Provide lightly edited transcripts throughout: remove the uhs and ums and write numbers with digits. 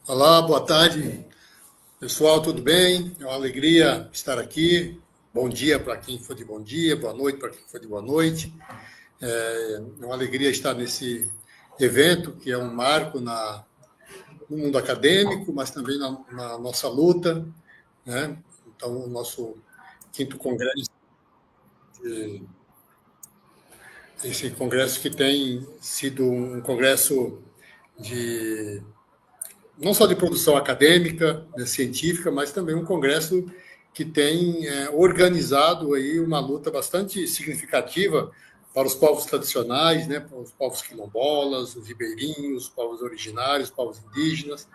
Olá, boa tarde, pessoal, tudo bem? É uma alegria estar aqui. Bom dia para quem for de bom dia, boa noite para quem for de boa noite. É uma alegria estar nesse evento, que é um marco no mundo acadêmico, mas também na nossa luta, né? Então, o nosso quinto congresso, esse congresso que tem sido um congresso de não só de produção acadêmica, né, científica, mas também um congresso que tem organizado aí uma luta bastante significativa para os povos tradicionais, né, para os povos quilombolas, os ribeirinhos, os povos originários, os povos indígenas.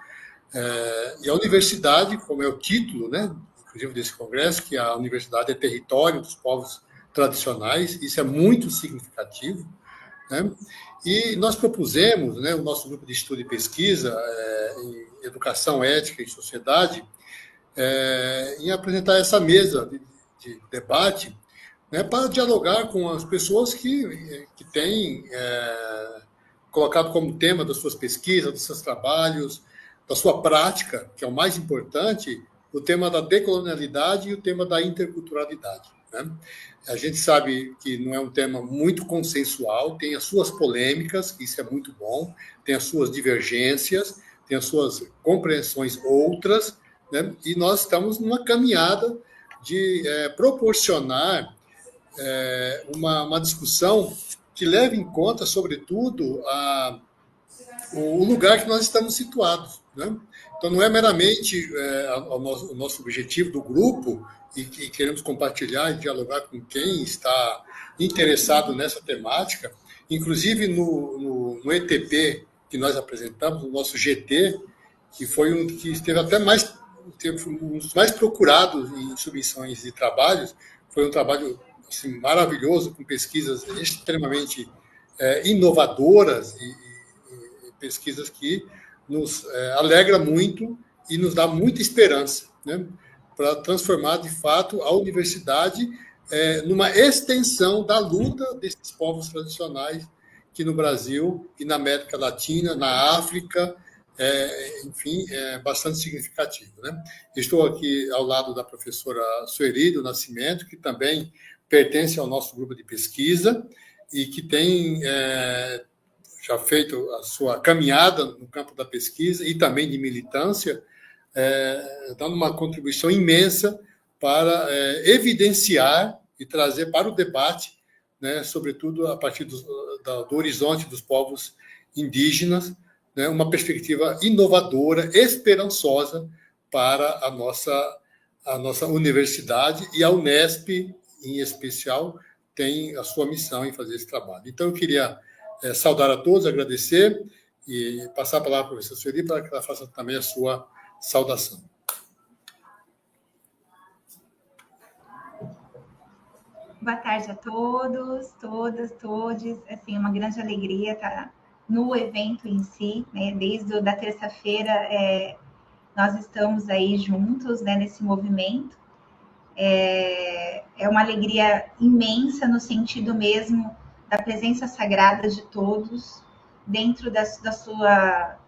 E a universidade, como é o título, né, inclusive desse congresso, que a universidade é território dos povos tradicionais, isso é muito significativo, né? E nós propusemos, né, o nosso grupo de estudo e pesquisa em educação, ética e sociedade, em apresentar essa mesa de debate, né, para dialogar com as pessoas que têm colocado como tema das suas pesquisas, dos seus trabalhos, da sua prática, que é o mais importante, o tema da decolonialidade e o tema da interculturalidade, né? A gente sabe que não é um tema muito consensual, tem as suas polêmicas, isso é muito bom, tem as suas divergências, tem as suas compreensões outras, né? E nós estamos numa caminhada de proporcionar uma discussão que leve em conta, sobretudo, o lugar que nós estamos situados, né? Então, não é meramente o nosso objetivo do grupo, e queremos compartilhar e dialogar com quem está interessado nessa temática, inclusive no ETP que nós apresentamos, o nosso GT, que foi um que esteve até mais, teve um dos mais procurados em submissões de trabalhos, foi um trabalho assim, maravilhoso, com pesquisas extremamente inovadoras e pesquisas que nos alegra muito e nos dá muita esperança, né, para transformar, de fato, a universidade numa extensão da luta desses povos tradicionais que no Brasil e na América Latina, na África, enfim, é bastante significativo, né? Estou aqui ao lado da professora Sueli do Nascimento, que também pertence ao nosso grupo de pesquisa e que tem já feito a sua caminhada no campo da pesquisa e também de militância, dando uma contribuição imensa para evidenciar e trazer para o debate, né, sobretudo a partir do horizonte dos povos indígenas, né, uma perspectiva inovadora, esperançosa para a nossa universidade, e a Unesp, em especial, tem a sua missão em fazer esse trabalho. Então, eu queria saudar a todos, agradecer e passar a palavra para a professora Sueli para que ela faça também a sua saudação. Boa tarde a todos, todas, todes. Assim, é uma grande alegria estar no evento em si, né? Desde a terça-feira, nós estamos aí juntos, né, nesse movimento. É uma alegria imensa no sentido mesmo da presença sagrada de todos dentro da sua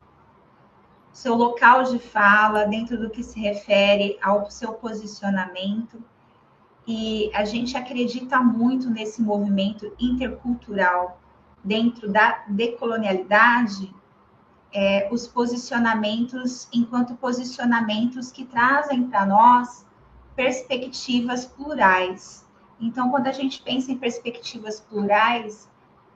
seu local de fala, dentro do que se refere ao seu posicionamento. E a gente acredita muito nesse movimento intercultural dentro da decolonialidade, os posicionamentos enquanto posicionamentos que trazem para nós perspectivas plurais. Então, quando a gente pensa em perspectivas plurais,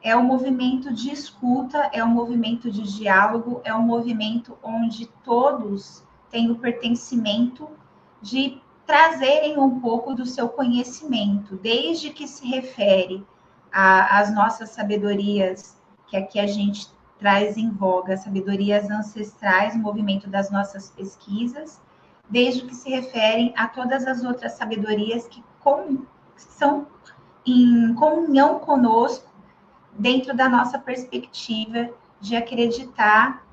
é um movimento de escuta, é um movimento de diálogo, é um movimento onde todos têm o pertencimento de trazerem um pouco do seu conhecimento, desde que se refere às nossas sabedorias, que aqui a gente traz em voga, sabedorias ancestrais, o movimento das nossas pesquisas, desde que se referem a todas as outras sabedorias que são em comunhão conosco, dentro da nossa perspectiva de acreditar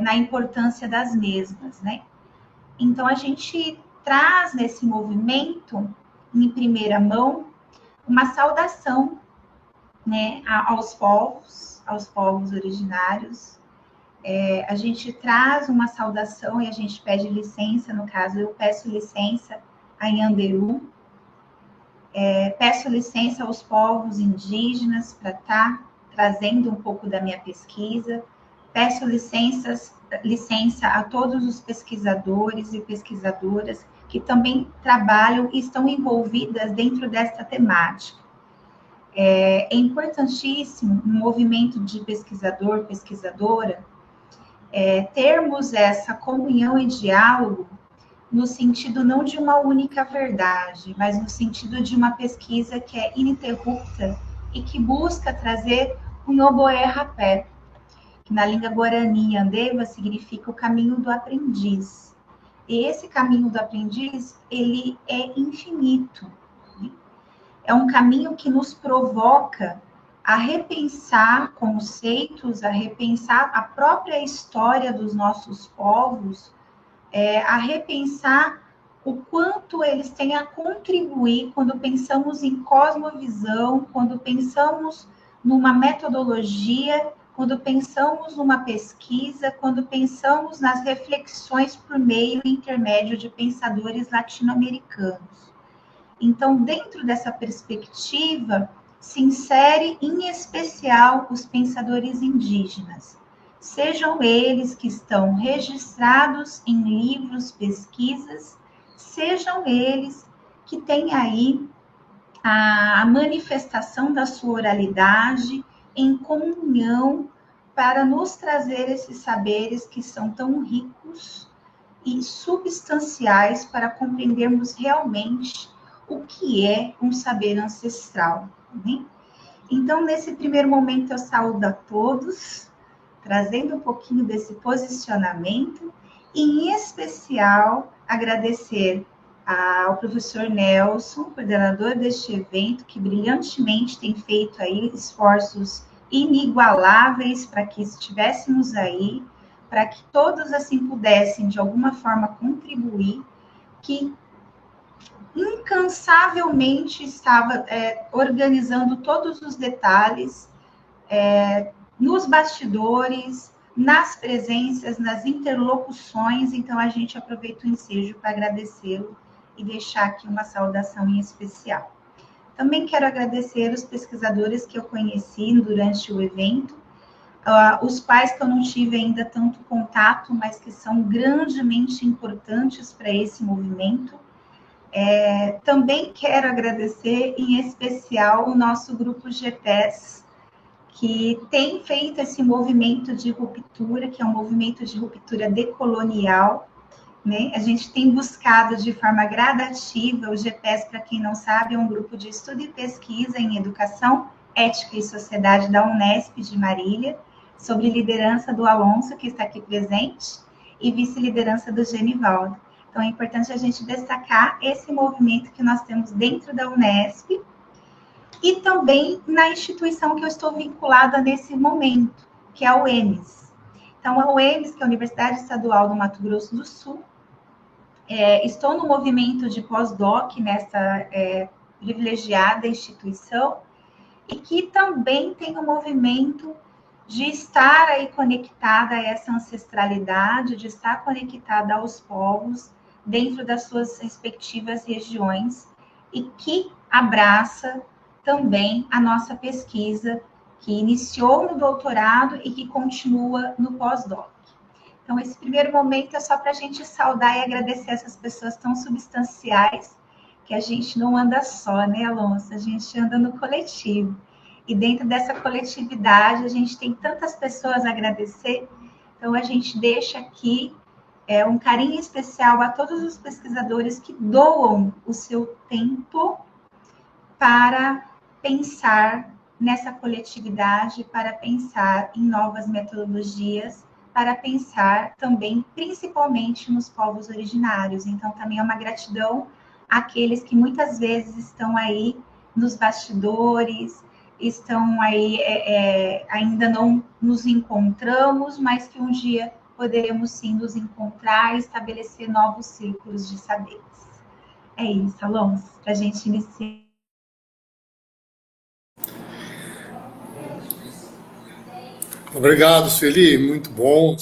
na importância das mesmas, né? Então, a gente traz nesse movimento, em primeira mão, uma saudação, né, aos povos originários, A gente traz uma saudação e a gente pede licença, no caso, eu peço licença a Nhanderu, peço licença aos povos indígenas para estar trazendo um pouco da minha pesquisa, peço licença a todos os pesquisadores e pesquisadoras que também trabalham e estão envolvidas dentro desta temática. É importantíssimo no movimento de pesquisador, pesquisadora, termos essa comunhão e diálogo no sentido não de uma única verdade, mas no sentido de uma pesquisa que é ininterrupta e que busca trazer um oboé rapé, que na língua guarani Andeva significa o caminho do aprendiz. E esse caminho do aprendiz, ele é infinito. Né? É um caminho que nos provoca a repensar conceitos, a repensar a própria história dos nossos povos, a repensar o quanto eles têm a contribuir quando pensamos em cosmovisão, quando pensamos numa metodologia, quando pensamos numa pesquisa, quando pensamos nas reflexões por meio e intermédio de pensadores latino-americanos. Então, dentro dessa perspectiva, se insere em especial os pensadores indígenas, sejam eles que estão registrados em livros, pesquisas, sejam eles que têm aí a manifestação da sua oralidade em comunhão para nos trazer esses saberes que são tão ricos e substanciais para compreendermos realmente o que é um saber ancestral. Né? Então, nesse primeiro momento, eu saúdo a todos, trazendo um pouquinho desse posicionamento, e, em especial, agradecer ao professor Nelson, coordenador deste evento, que brilhantemente tem feito aí esforços inigualáveis para que estivéssemos aí, para que todos assim pudessem, de alguma forma, contribuir, que incansavelmente estava organizando todos os detalhes, nos bastidores, nas presenças, nas interlocuções. Então, a gente aproveita o ensejo para agradecê-lo e deixar aqui uma saudação em especial. Também quero agradecer os pesquisadores que eu conheci durante o evento, os quais que eu não tive ainda tanto contato, mas que são grandemente importantes para esse movimento. Também quero agradecer, em especial, o nosso grupo GPES, que tem feito esse movimento de ruptura, que é um movimento de ruptura decolonial. Né? A gente tem buscado de forma gradativa, o GPES, para quem não sabe, é um grupo de estudo e pesquisa em educação, ética e sociedade da Unesp de Marília, sob liderança do Alonso, que está aqui presente, e vice-liderança do Genivaldo. Então, é importante a gente destacar esse movimento que nós temos dentro da Unesp e também na instituição que eu estou vinculada nesse momento, que é a UEMS. Então, a UEMS, que é a Universidade Estadual do Mato Grosso do Sul, estou no movimento de pós-doc nessa privilegiada instituição e que também tem um movimento de estar aí conectada a essa ancestralidade, de estar conectada aos povos dentro das suas respectivas regiões e que abraça também a nossa pesquisa, que iniciou no doutorado e que continua no pós-doc. Então, esse primeiro momento é só para a gente saudar e agradecer essas pessoas tão substanciais, que a gente não anda só, né, Alonso? A gente anda no coletivo. E dentro dessa coletividade, a gente tem tantas pessoas a agradecer, então a gente deixa aqui um carinho especial a todos os pesquisadores que doam o seu tempo para pensar nessa coletividade, para pensar em novas metodologias, para pensar também, principalmente, nos povos originários. Então, também é uma gratidão àqueles que muitas vezes estão aí nos bastidores, estão aí, ainda não nos encontramos, mas que um dia poderemos sim nos encontrar e estabelecer novos círculos de saberes. É isso, Alonso, para a gente iniciar. Obrigado, Sueli, muito bom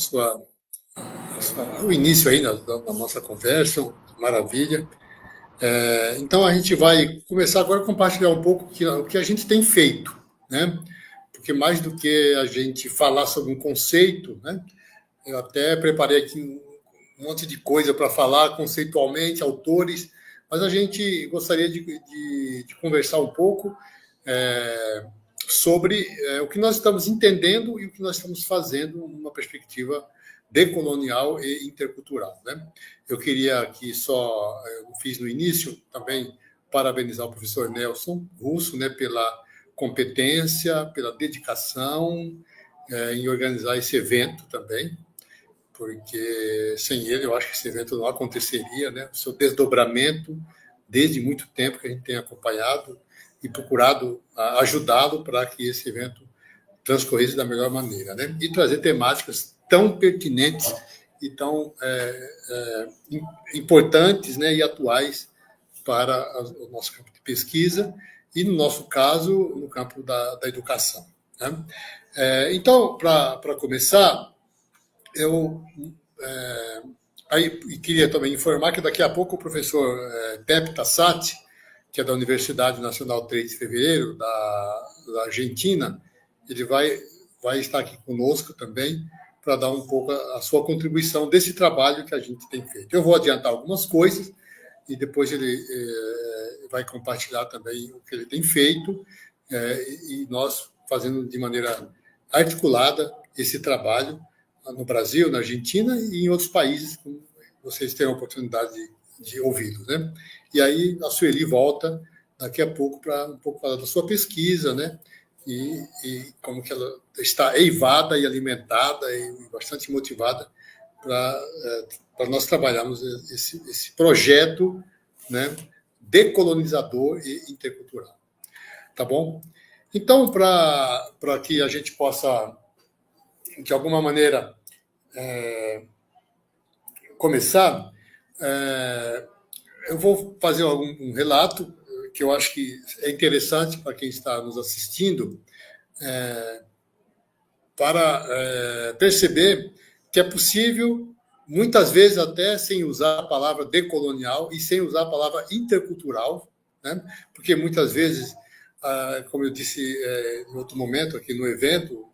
o início aí da nossa conversa, maravilha. Então, a gente vai começar agora a compartilhar um pouco o que a gente tem feito, né? Porque mais do que a gente falar sobre um conceito, né? Eu até preparei aqui um monte de coisa para falar conceitualmente, autores, mas a gente gostaria de conversar um pouco sobre o que nós estamos entendendo e o que nós estamos fazendo numa perspectiva decolonial e intercultural, né? Eu queria aqui eu fiz no início também parabenizar o professor Nelson Russo, né, pela competência, pela dedicação em organizar esse evento também, porque sem ele eu acho que esse evento não aconteceria, né? O seu desdobramento desde muito tempo que a gente tem acompanhado e procurado ajudá-lo para que esse evento transcorresse da melhor maneira, né? E trazer temáticas tão pertinentes e tão importantes, né, e atuais para o nosso campo de pesquisa e, no nosso caso, no campo da educação, né? Então, para começar, eu queria também informar que daqui a pouco o professor Pepe Tassati, que é da Universidade Nacional 3 de Fevereiro, da Argentina, ele vai estar aqui conosco também para dar um pouco a sua contribuição desse trabalho que a gente tem feito. Eu vou adiantar algumas coisas e depois ele vai compartilhar também o que ele tem feito e nós fazendo de maneira articulada esse trabalho no Brasil, na Argentina e em outros países, como vocês terão a oportunidade de ouvi-los, né? E aí a Sueli volta daqui a pouco para um pouco falar da sua pesquisa, né? E como que ela está eivada e alimentada e bastante motivada para nós trabalharmos esse projeto, né, decolonizador e intercultural. Tá bom? Então, para que a gente possa, de alguma maneira, começar, eu vou fazer um relato que eu acho que é interessante para quem está nos assistindo, para perceber que é possível, muitas vezes até sem usar a palavra decolonial e sem usar a palavra intercultural, né? Porque muitas vezes, como eu disse em outro momento aqui no evento,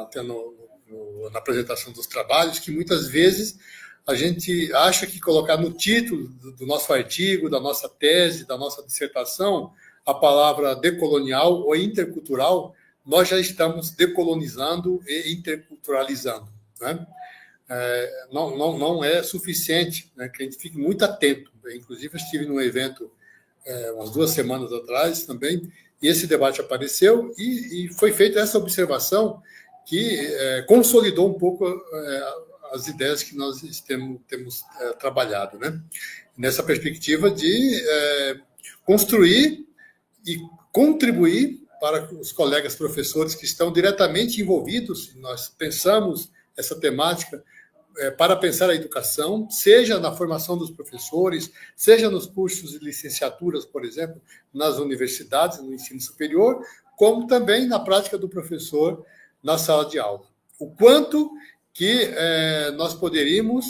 até na apresentação dos trabalhos, que muitas vezes a gente acha que colocar no título do nosso artigo, da nossa tese, da nossa dissertação, a palavra decolonial ou intercultural, nós já estamos decolonizando e interculturalizando, né? Não é suficiente, né, que a gente fique muito atento. Inclusive, eu estive num evento umas 2 semanas atrás também, e esse debate apareceu e foi feita essa observação que consolidou um pouco as ideias que nós temos trabalhado, né? Nessa perspectiva de construir e contribuir para os colegas professores que estão diretamente envolvidos. Nós pensamos essa temática para pensar a educação, seja na formação dos professores, seja nos cursos de licenciaturas, por exemplo, nas universidades, no ensino superior, como também na prática do professor na sala de aula. O quanto que nós poderíamos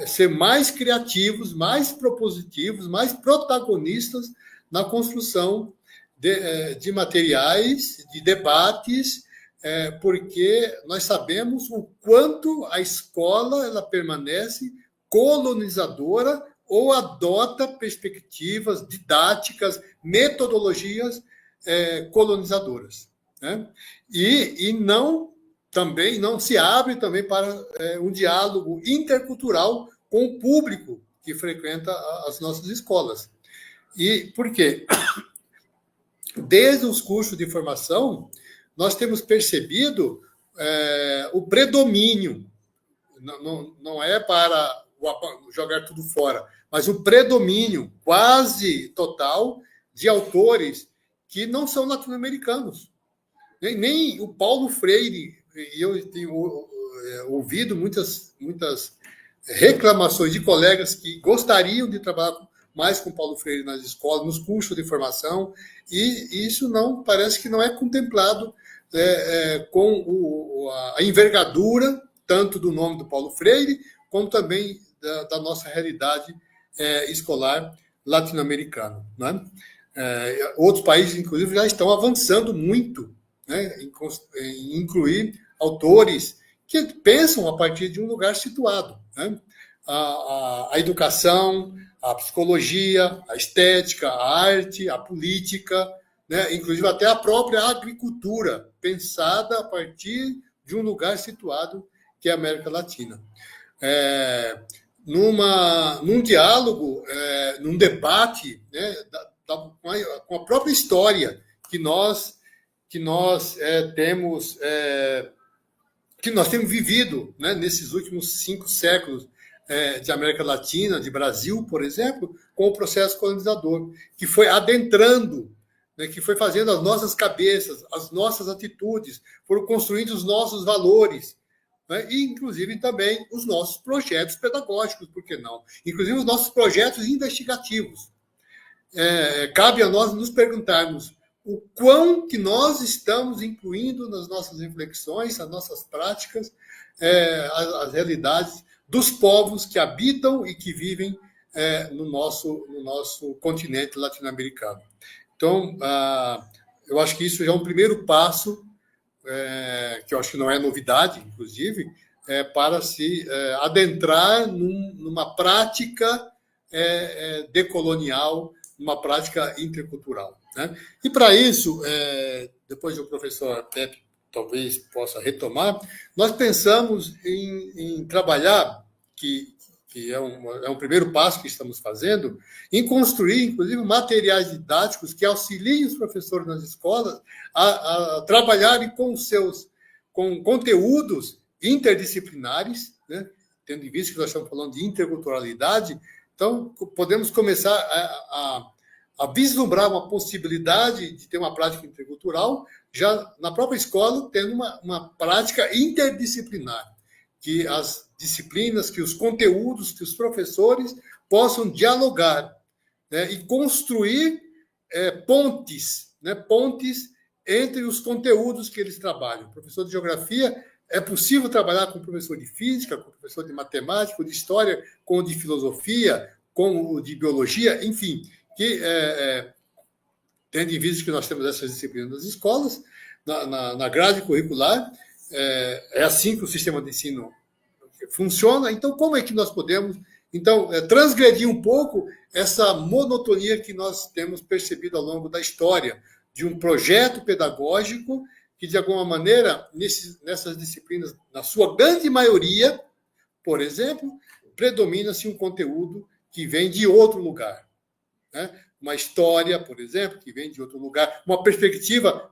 ser mais criativos, mais propositivos, mais protagonistas na construção de materiais, de debates, porque nós sabemos o quanto a escola ela permanece colonizadora ou adota perspectivas didáticas, metodologias colonizadoras, né? E também não se abre também para um diálogo intercultural com o público que frequenta as nossas escolas. E por quê? Desde os cursos de formação, nós temos percebido o predomínio, não é para jogar tudo fora, mas o predomínio quase total de autores que não são latino-americanos. Nem o Paulo Freire, e eu tenho ouvido muitas reclamações de colegas que gostariam de trabalhar mais com Paulo Freire nas escolas, nos cursos de formação, e isso parece que não é contemplado com a envergadura, tanto do nome do Paulo Freire, como também da nossa realidade escolar latino-americana. Né? Outros países, inclusive, já estão avançando muito, né, em incluir autores que pensam a partir de um lugar situado. Né? A educação, a psicologia, a estética, a arte, a política, né? Inclusive até a própria agricultura, pensada a partir de um lugar situado que é a América Latina. Num diálogo, num debate, né, com a própria história que nós temos vivido, né, nesses últimos 5 séculos de América Latina, de Brasil, por exemplo, com o processo colonizador, que foi adentrando, né, que foi fazendo as nossas cabeças, as nossas atitudes, foram construindo os nossos valores, né, e, inclusive, também os nossos projetos pedagógicos, por que não? Inclusive, os nossos projetos investigativos. Cabe a nós nos perguntarmos o quão que nós estamos incluindo nas nossas reflexões, nas nossas práticas, as realidades dos povos que habitam e que vivem no nosso continente latino-americano. Então, eu acho que isso já é um primeiro passo, que eu acho que não é novidade, inclusive, para se adentrar numa prática decolonial, uma prática intercultural. Né? E, para isso, depois o professor Pepe talvez possa retomar, nós pensamos em trabalhar, que é um primeiro passo que estamos fazendo, em construir, inclusive, materiais didáticos que auxiliem os professores nas escolas a trabalharem com conteúdos interdisciplinares, né? Tendo em vista que nós estamos falando de interculturalidade. Então, podemos começar a vislumbrar uma possibilidade de ter uma prática intercultural, já na própria escola, tendo uma prática interdisciplinar, que as disciplinas, que os conteúdos, que os professores possam dialogar, né, e construir pontes, né, pontes entre os conteúdos que eles trabalham. O professor de geografia, é possível trabalhar com o professor de física, com o professor de matemática, de história, com o de filosofia, com o de biologia, enfim, que, tendo em vista que nós temos essas disciplinas nas escolas, na grade curricular, é assim que o sistema de ensino funciona. Então, como é que nós podemos, então, transgredir um pouco essa monotonia que nós temos percebido ao longo da história, de um projeto pedagógico que, de alguma maneira, nessas disciplinas, na sua grande maioria, por exemplo, predomina-se um conteúdo que vem de outro lugar, né? Uma história, por exemplo, que vem de outro lugar, uma perspectiva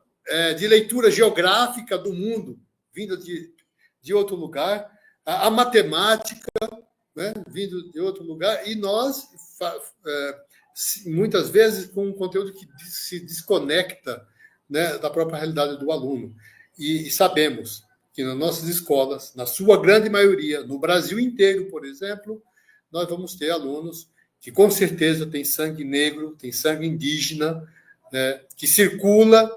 de leitura geográfica do mundo, vinda de outro lugar, a matemática, né, vindo de outro lugar, e nós, muitas vezes, com um conteúdo que se desconecta, né, da própria realidade do aluno. E sabemos que nas nossas escolas, na sua grande maioria, no Brasil inteiro, por exemplo, nós vamos ter alunos que, com certeza, têm sangue negro, têm sangue indígena, né, que circula,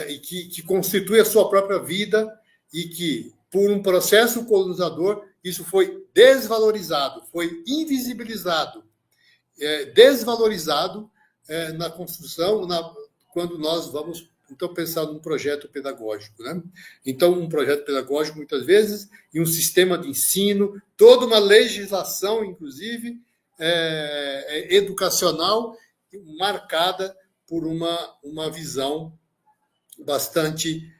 e que constitui a sua própria vida, e que, por um processo colonizador, isso foi desvalorizado, foi invisibilizado, desvalorizado na construção, quando nós vamos, então, pensar num projeto pedagógico. Né? Então, um projeto pedagógico, muitas vezes, e um sistema de ensino, toda uma legislação, inclusive, educacional, marcada por uma visão bastante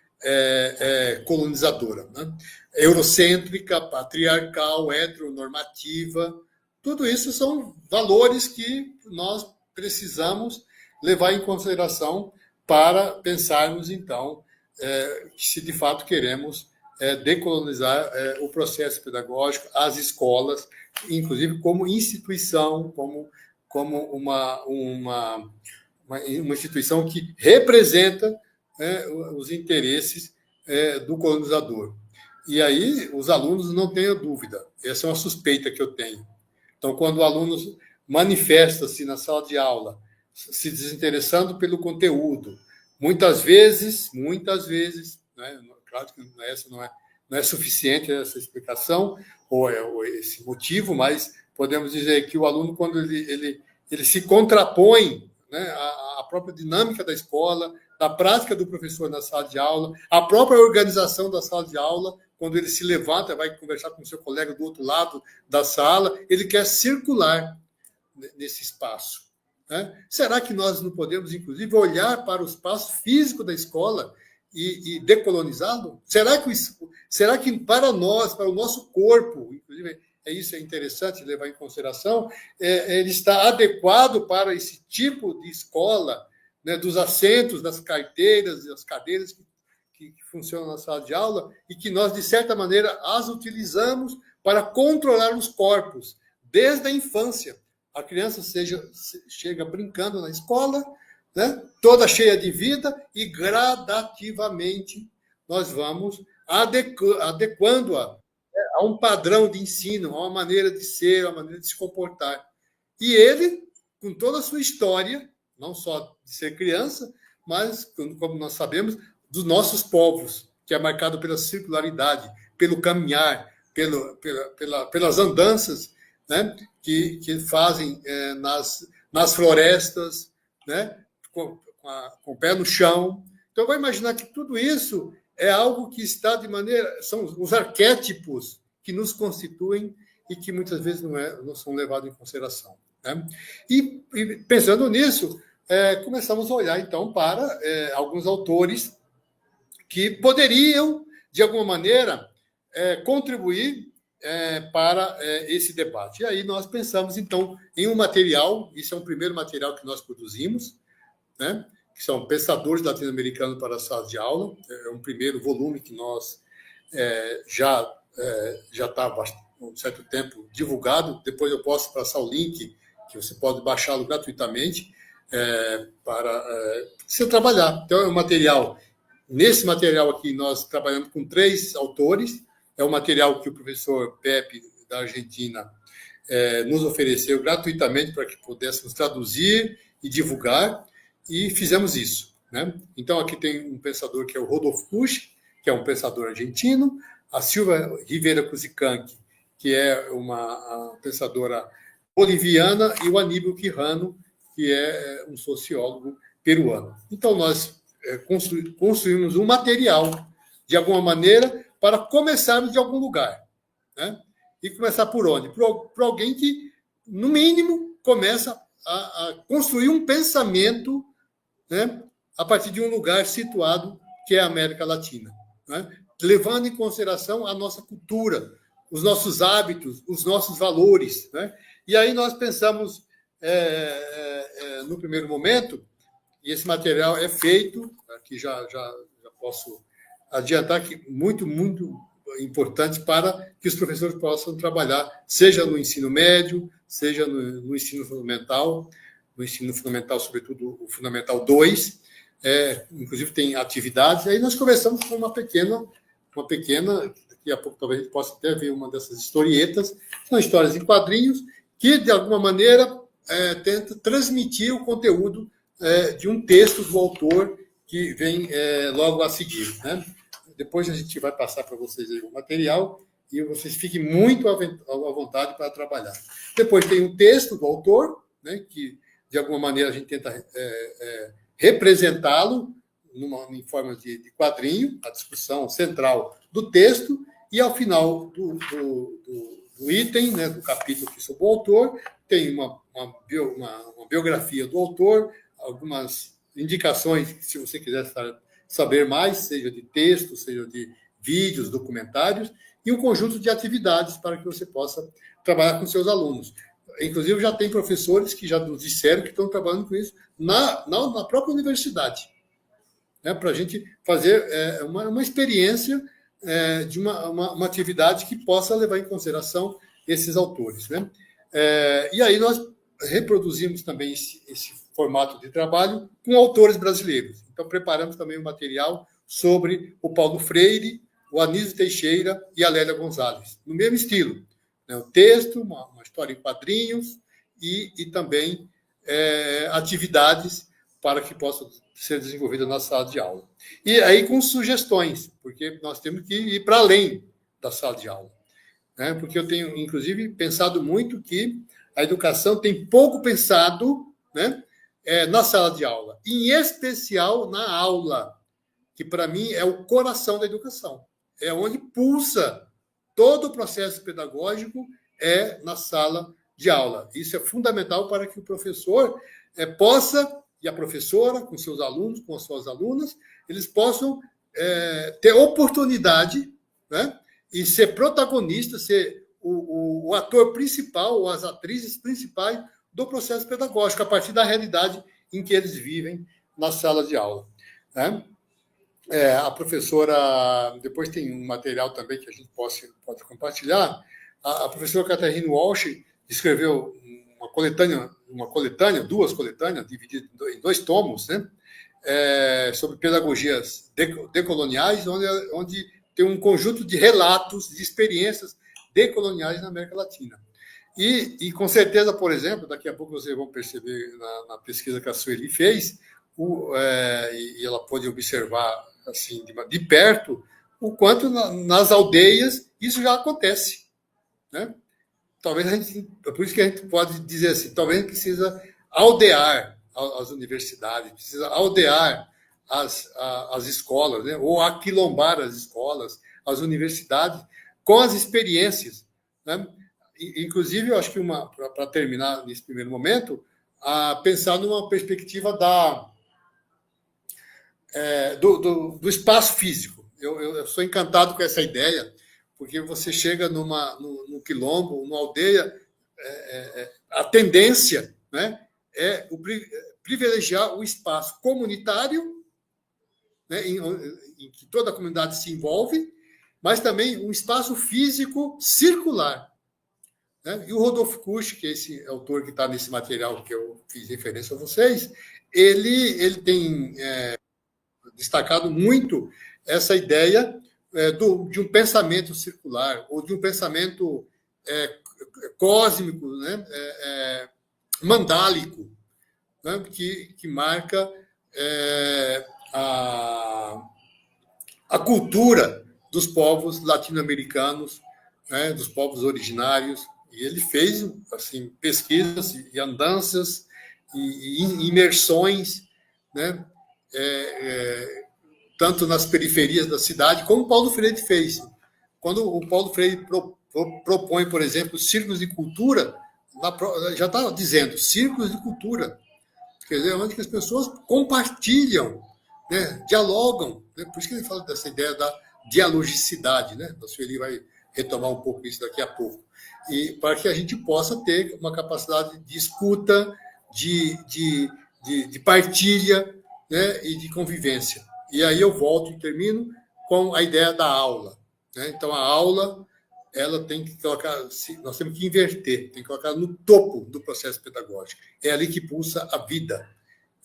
colonizadora, né? Eurocêntrica, patriarcal, heteronormativa. Tudo isso são valores que nós precisamos levar em consideração para pensarmos, então, se de fato queremos decolonizar o processo pedagógico, as escolas, inclusive como instituição, como uma instituição que representa os interesses do colonizador. E aí, os alunos, não tenham dúvida, essa é uma suspeita que eu tenho. Então, quando o aluno manifesta-se na sala de aula, se desinteressando pelo conteúdo, muitas vezes, né? Claro que não é suficiente essa explicação ou esse motivo, mas podemos dizer que o aluno, quando ele se contrapõe, né, à própria dinâmica da escola, da prática do professor na sala de aula, a própria organização da sala de aula, quando ele se levanta, vai conversar com o seu colega do outro lado da sala, ele quer circular nesse espaço. Né? Será que nós não podemos, inclusive, olhar para o espaço físico da escola e decolonizá-lo? Será que para nós, para o nosso corpo, inclusive, isso é interessante levar em consideração, ele está adequado para esse tipo de escola, né, dos assentos, das carteiras, das cadeiras que funcionam na sala de aula e que nós, de certa maneira, as utilizamos para controlar os corpos, desde a infância. A criança chega brincando na escola, né, toda cheia de vida, e gradativamente nós vamos adequando-a a um padrão de ensino, a uma maneira de ser, a uma maneira de se comportar. E ele, com toda a sua história, não só de ser criança, mas, como nós sabemos, dos nossos povos, que é marcado pela circularidade, pelo caminhar, pelas andanças, né, que fazem nas florestas, né, com o pé no chão. Então, vai imaginar que tudo isso é algo que está de maneira... São os arquétipos que nos constituem e que muitas vezes não são levados em consideração. Né? E pensando nisso, começamos a olhar, então, para alguns autores que poderiam, de alguma maneira, contribuir para esse debate. E aí nós pensamos, então, em um material, isso é um primeiro material que nós produzimos, né? Que são Pensadores Latino-Americanos para a Sala de Aula, é um primeiro volume que nós já está há um certo tempo divulgado, depois eu posso passar o link, que você pode baixá-lo gratuitamente, para você trabalhar. Então, é um material, nesse material aqui, nós trabalhamos com 3 autores, é um material que o professor Pepe, da Argentina, nos ofereceu gratuitamente para que pudéssemos traduzir e divulgar, e fizemos isso. Né? Então, aqui tem um pensador que é o Rodolfo Kusch, que é um pensador argentino, a Silva Rivera Cusicanqui, que é uma pensadora boliviana, e o Aníbal Quijano, que é um sociólogo peruano. Então, nós construímos um material, de alguma maneira, para começarmos de algum lugar. Né? E começar por onde? Por alguém que, no mínimo, começa a construir um pensamento, né, a partir de um lugar situado, que é a América Latina. Né? Levando em consideração a nossa cultura, os nossos hábitos, os nossos valores. Né? E aí nós pensamos, no primeiro momento, e esse material é feito, aqui já posso adiantar que muito importante para que os professores possam trabalhar, seja no ensino médio, seja no ensino fundamental, sobretudo o Fundamental 2, inclusive tem atividades, aí nós começamos com uma pequena, daqui a pouco talvez a gente possa até ver uma dessas historietas, são histórias em quadrinhos, que de alguma maneira tenta transmitir o conteúdo de um texto do autor que vem logo a seguir. Né? Depois a gente vai passar para vocês aí o material e vocês fiquem muito à vontade para trabalhar. Depois tem um texto do autor, né, que de alguma maneira a gente tenta representá-lo em forma de quadrinho, a discussão central do texto, e ao final do item, né, do capítulo que sobre o autor, tem uma biografia do autor, algumas indicações, se você quiser saber mais, seja de texto, seja de vídeos, documentários, e um conjunto de atividades para que você possa trabalhar com seus alunos. Inclusive, já tem professores que já nos disseram que estão trabalhando com isso na própria universidade, né, para a gente fazer uma experiência de uma atividade que possa levar em consideração esses autores. Né? E aí nós reproduzimos também esse formato de trabalho com autores brasileiros. Então, preparamos também um material sobre o Paulo Freire, o Anísio Teixeira e a Lélia Gonzalez, no mesmo estilo. Né? O texto, uma história em quadrinhos e também atividades para que possa ser desenvolvida na sala de aula. E aí com sugestões, porque nós temos que ir para além da sala de aula. Né? Porque eu tenho, inclusive, pensado muito que a educação tem pouco pensado, né, na sala de aula, em especial na aula, que para mim é o coração da educação. É onde pulsa todo o processo pedagógico, na sala de aula. Isso é fundamental para que o professor possa, e a professora, com seus alunos, com as suas alunas, eles possam ter oportunidade, né, e ser protagonista, ser o ator principal, ou as atrizes principais do processo pedagógico, a partir da realidade em que eles vivem na sala de aula. Né? A professora, depois tem um material também que a gente pode compartilhar, a professora Catherine Walsh escreveu duas coletâneas, divididas em 2 tomos, né? Sobre pedagogias decoloniais, onde tem um conjunto de relatos, de experiências decoloniais na América Latina. E com certeza, por exemplo, daqui a pouco vocês vão perceber na pesquisa que a Sueli fez, e ela pode observar assim de perto o quanto nas aldeias isso já acontece, né? Talvez por isso que a gente pode dizer assim, talvez a gente precisa aldear as universidades, precisa aldear as escolas, né? Ou aquilombar as escolas, as universidades, com as experiências, né? Inclusive, eu acho que para terminar nesse primeiro momento, pensar numa perspectiva do espaço físico. Eu sou encantado com essa ideia, porque você chega no quilombo, numa aldeia, a tendência, né, privilegiar o espaço comunitário, né, em que toda a comunidade se envolve, mas também um espaço físico circular. Né? E o Rodolfo Kusch, que é esse autor que está nesse material que eu fiz referência a vocês, ele tem destacado muito essa ideia de um pensamento circular, ou de um pensamento cósmico, né? Mandálico, né? que marca a cultura dos povos latino-americanos, né? Dos povos originários. E ele fez assim, pesquisas e andanças e imersões, né? Tanto nas periferias da cidade, como o Paulo Freire fez. Quando o Paulo Freire propõe, por exemplo, círculos de cultura, já está dizendo, círculos de cultura, quer dizer, onde as pessoas compartilham, né, dialogam, né? Por isso que ele fala dessa ideia da dialogicidade, né? A Sueli vai retomar um pouco isso daqui a pouco. E para que a gente possa ter uma capacidade de escuta, de partilha, né, e de convivência. E aí eu volto e termino com a ideia da aula. Né? Então, a aula, ela tem que colocar, nós temos que inverter, tem que colocar no topo do processo pedagógico. É ali que pulsa a vida,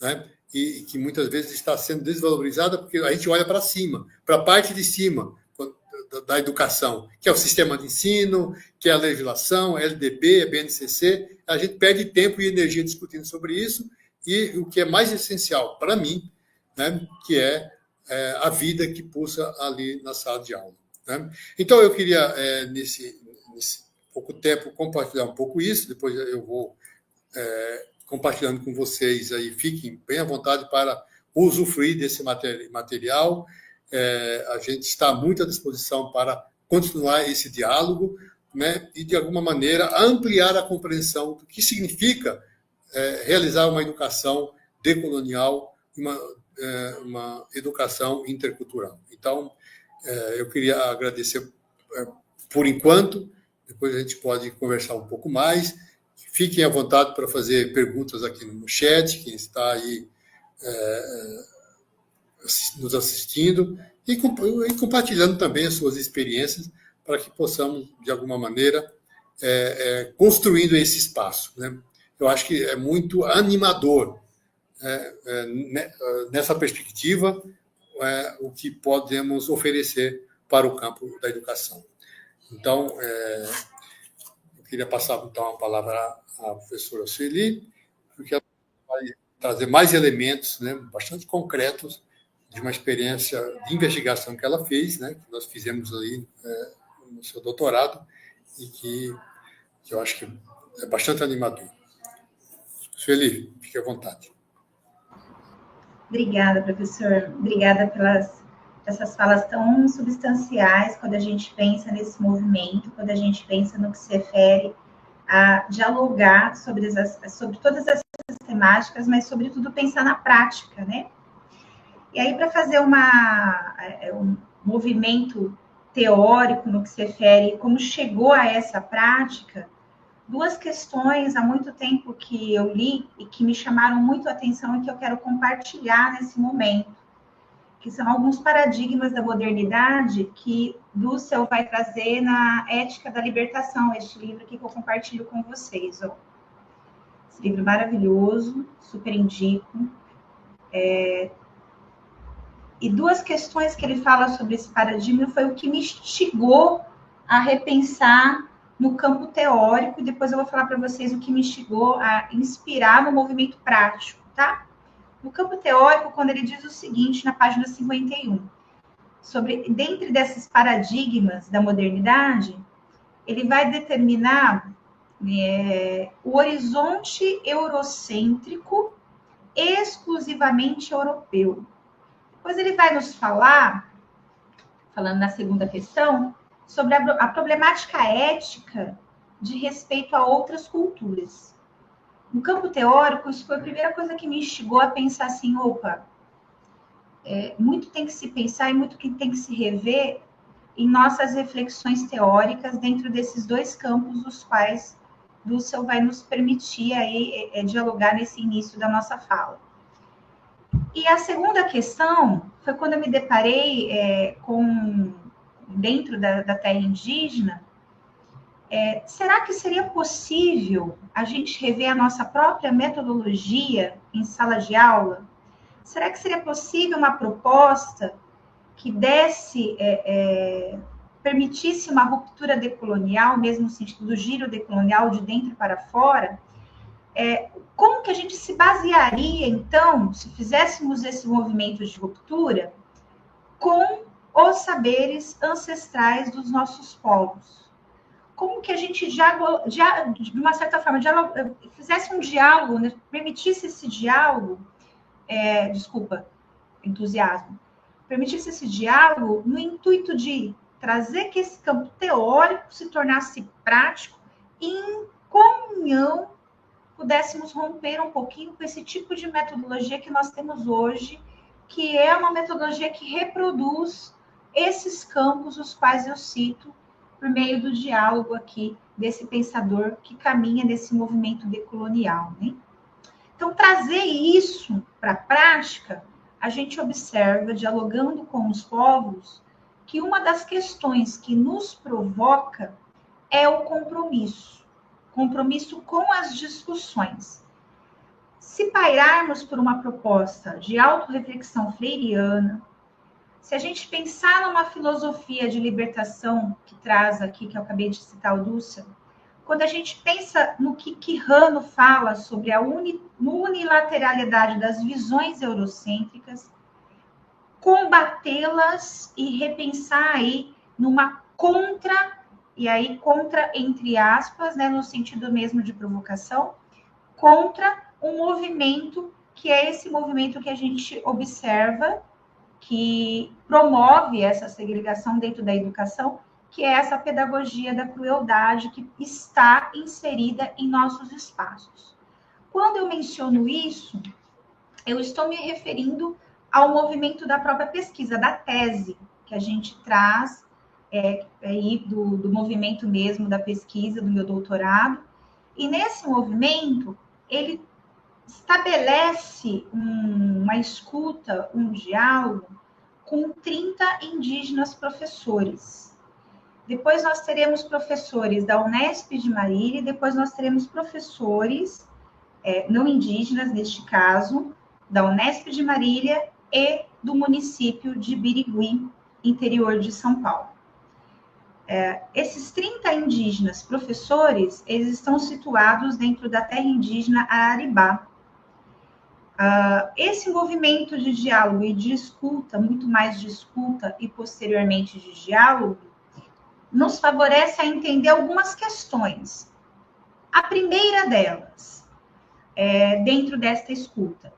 né? E que muitas vezes está sendo desvalorizada porque a gente olha para cima, para a parte de cima da educação, que é o sistema de ensino, que é a legislação, a LDB, a BNCC. A gente perde tempo e energia discutindo sobre isso, e o que é mais essencial para mim, né, que é a vida que pulsa ali na sala de aula. Né? Então, eu queria, nesse pouco tempo, compartilhar um pouco isso, depois eu vou compartilhando com vocês, aí fiquem bem à vontade para usufruir desse material. A gente está muito à disposição para continuar esse diálogo, né, e, de alguma maneira, ampliar a compreensão do que significa realizar uma educação decolonial, uma educação intercultural. Então, eu queria agradecer por enquanto, depois a gente pode conversar um pouco mais. Fiquem à vontade para fazer perguntas aqui no chat, quem está aí nos assistindo, e compartilhando também as suas experiências, para que possamos, de alguma maneira, construindo esse espaço. Né? Eu acho que é muito animador, nessa perspectiva, o que podemos oferecer para o campo da educação. Então, eu queria passar, então, a palavra à professora Sueli, porque ela vai trazer mais elementos, né, bastante concretos de uma experiência de investigação que ela fez, né, que nós fizemos aí no seu doutorado, e que eu acho que é bastante animador. Sueli, fique à vontade. Obrigada, professor. Obrigada pelas essas falas tão substanciais quando a gente pensa nesse movimento, quando a gente pensa no que se refere a dialogar sobre todas essas temáticas, mas, sobretudo, pensar na prática, né? E aí, para fazer um movimento teórico no que se refere como chegou a essa prática, duas questões há muito tempo que eu li e que me chamaram muito a atenção e que eu quero compartilhar nesse momento, que são alguns paradigmas da modernidade que Dussel vai trazer na Ética da Libertação, este livro aqui que eu compartilho com vocês. Ó. Esse livro maravilhoso, super indico. E duas questões que ele fala sobre esse paradigma foi o que me instigou a repensar no campo teórico, e depois eu vou falar para vocês o que me instigou a inspirar no movimento prático, tá? No campo teórico, quando ele diz o seguinte, na página 51, dentre desses paradigmas da modernidade, ele vai determinar o horizonte eurocêntrico exclusivamente europeu. Depois ele vai nos falar, falando na segunda questão, sobre a problemática ética de respeito a outras culturas. No campo teórico, isso foi a primeira coisa que me instigou a pensar assim, opa, muito tem que se pensar e muito que tem que se rever em nossas reflexões teóricas dentro desses dois campos, os quais Dussel vai nos permitir aí, dialogar nesse início da nossa fala. E a segunda questão foi quando eu me deparei dentro da terra indígena, será que seria possível a gente rever a nossa própria metodologia em sala de aula? Será que seria possível uma proposta que permitisse uma ruptura decolonial, mesmo no sentido do giro decolonial de dentro para fora? Como que a gente se basearia, então, se fizéssemos esse movimento de ruptura, com os saberes ancestrais dos nossos povos? Como que a gente, de uma certa forma, fizesse um diálogo, né? Permitisse esse diálogo, entusiasmo, permitisse esse diálogo no intuito de trazer que esse campo teórico se tornasse prático e, em comunhão, pudéssemos romper um pouquinho com esse tipo de metodologia que nós temos hoje, que é uma metodologia que reproduz esses campos, os quais eu cito, por meio do diálogo aqui desse pensador que caminha nesse movimento decolonial, né? Então, trazer isso para a prática, a gente observa, dialogando com os povos, que uma das questões que nos provoca é o compromisso com as discussões. Se pairarmos por uma proposta de autorreflexão freiriana, se a gente pensar numa filosofia de libertação que traz aqui, que eu acabei de citar o Dussel, quando a gente pensa no que Quijano fala sobre a unilateralidade das visões eurocêntricas, combatê-las e repensar aí numa contra entre aspas, né, no sentido mesmo de provocação, contra um movimento que é esse movimento que a gente observa, que promove essa segregação dentro da educação, que é essa pedagogia da crueldade que está inserida em nossos espaços. Quando eu menciono isso, eu estou me referindo ao movimento da própria pesquisa, da tese, que a gente traz aí do movimento mesmo da pesquisa, do meu doutorado. E nesse movimento, ele estabelece uma escuta, um diálogo com 30 indígenas professores. Depois nós teremos professores da Unesp de Marília, e depois nós teremos professores não indígenas, neste caso, da Unesp de Marília e do município de Birigui, interior de São Paulo. Esses 30 indígenas professores, eles estão situados dentro da terra indígena Araribá. Esse movimento de diálogo e de escuta, muito mais de escuta e posteriormente de diálogo, nos favorece a entender algumas questões. A primeira delas, dentro desta escuta,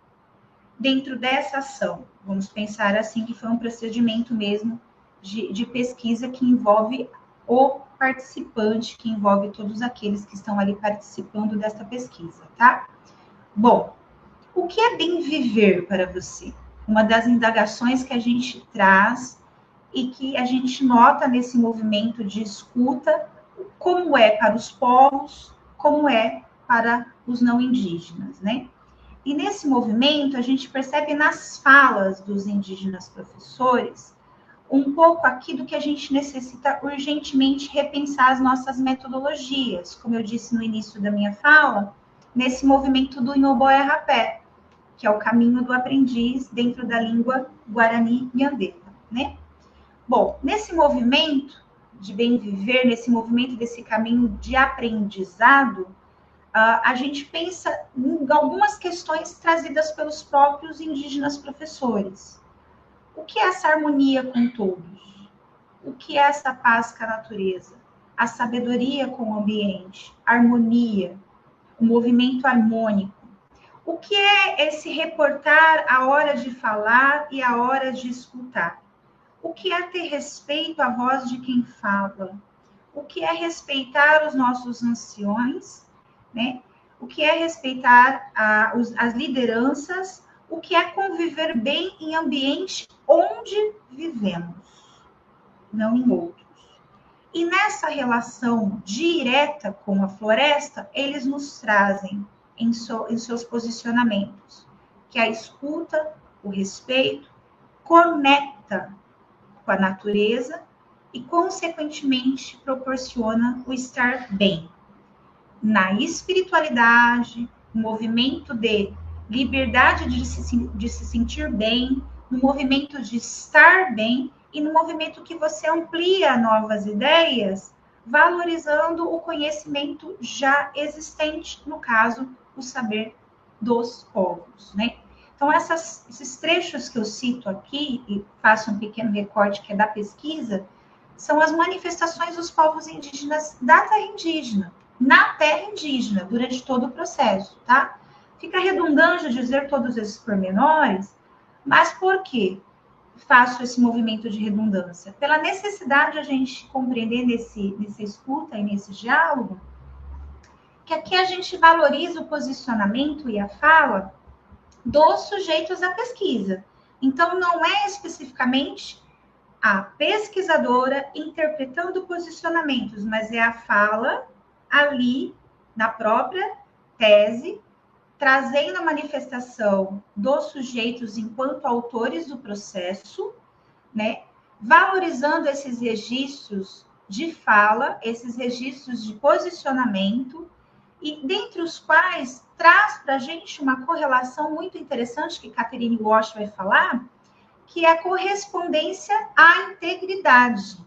dentro dessa ação, vamos pensar assim que foi um procedimento mesmo de pesquisa que envolve o participante, que envolve todos aqueles que estão ali participando desta pesquisa, tá? Bom, o que é bem viver para você? Uma das indagações que a gente traz e que a gente nota nesse movimento de escuta, como é para os povos, como é para os não indígenas, né? E nesse movimento, a gente percebe nas falas dos indígenas professores um pouco aqui do que a gente necessita urgentemente repensar as nossas metodologias, como eu disse no início da minha fala, nesse movimento do Inoboé Rapé, que é o caminho do aprendiz dentro da língua Guarani-Nhandeva, né? Bom, nesse movimento de bem viver, nesse movimento desse caminho de aprendizado, a gente pensa em algumas questões trazidas pelos próprios indígenas professores. O que é essa harmonia com todos? O que é essa paz com a natureza? A sabedoria com o ambiente, a harmonia, o movimento harmônico. O que é esse reportar a hora de falar e a hora de escutar? O que é ter respeito à voz de quem fala? O que é respeitar os nossos anciões, né? O que é respeitar as lideranças? O que é conviver bem em ambiente onde vivemos, não em outros. E nessa relação direta com a floresta, eles nos trazem em seus posicionamentos, que a escuta, o respeito, conecta com a natureza e, consequentemente, proporciona o estar bem. Na espiritualidade, no movimento de liberdade de se sentir bem, no movimento de estar bem e no movimento que você amplia novas ideias, valorizando o conhecimento já existente, no caso, o saber dos povos, né? Então, esses trechos que eu cito aqui, e faço um pequeno recorte que é da pesquisa, são as manifestações dos povos indígenas da terra indígena, na terra indígena, durante todo o processo, tá? Fica redundante dizer todos esses pormenores, mas por quê faço esse movimento de redundância? Pela necessidade de a gente compreender nessa escuta e nesse diálogo, que aqui a gente valoriza o posicionamento e a fala dos sujeitos da pesquisa. Então, não é especificamente a pesquisadora interpretando posicionamentos, mas é a fala ali na própria tese, trazendo a manifestação dos sujeitos enquanto autores do processo, né? Valorizando esses registros de fala, esses registros de posicionamento, e dentre os quais traz para a gente uma correlação muito interessante que Catherine Walsh vai falar, que é a correspondência à integridade,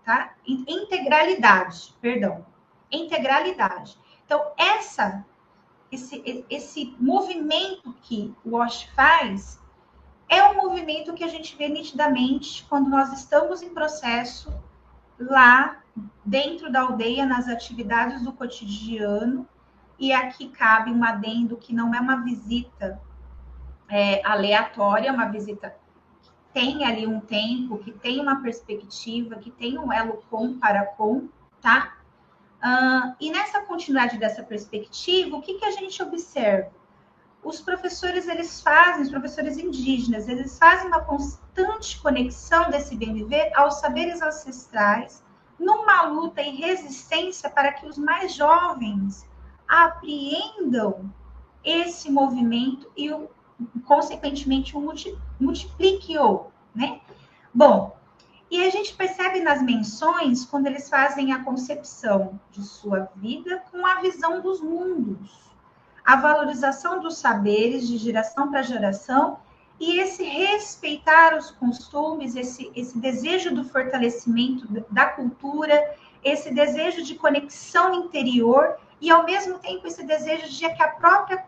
tá? Integralidade. Então, esse movimento que o Walsh faz é um movimento que a gente vê nitidamente quando nós estamos em processo lá dentro da aldeia, nas atividades do cotidiano, e aqui cabe um adendo que não é uma visita aleatória, uma visita que tem ali um tempo, que tem uma perspectiva, que tem um elo com para com, tá? E nessa continuidade dessa perspectiva, o que a gente observa? Os professores indígenas, eles fazem uma constante conexão desse bem viver aos saberes ancestrais, numa luta e resistência para que os mais jovens apreendam esse movimento e, consequentemente, o multiplique-o, né? Bom, e a gente percebe nas menções, quando eles fazem a concepção de sua vida com a visão dos mundos, a valorização dos saberes de geração para geração e esse respeitar os costumes, esse desejo do fortalecimento da cultura, esse desejo de conexão interior e ao mesmo tempo esse desejo de que a própria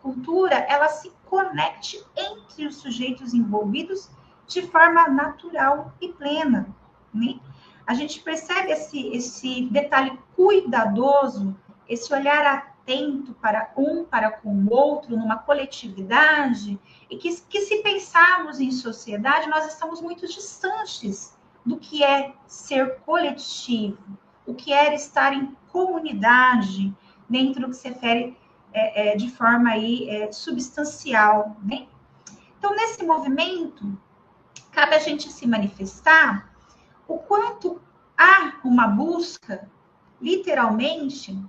cultura ela se conecte entre os sujeitos envolvidos de forma natural e plena, né? A gente percebe esse detalhe cuidadoso, esse olhar atento para com o outro, numa coletividade, e que se pensarmos em sociedade, nós estamos muito distantes do que é ser coletivo, o que é estar em comunidade, dentro do que se refere de forma aí, substancial, né? Então, nesse movimento, cabe a gente se manifestar o quanto há uma busca, literalmente,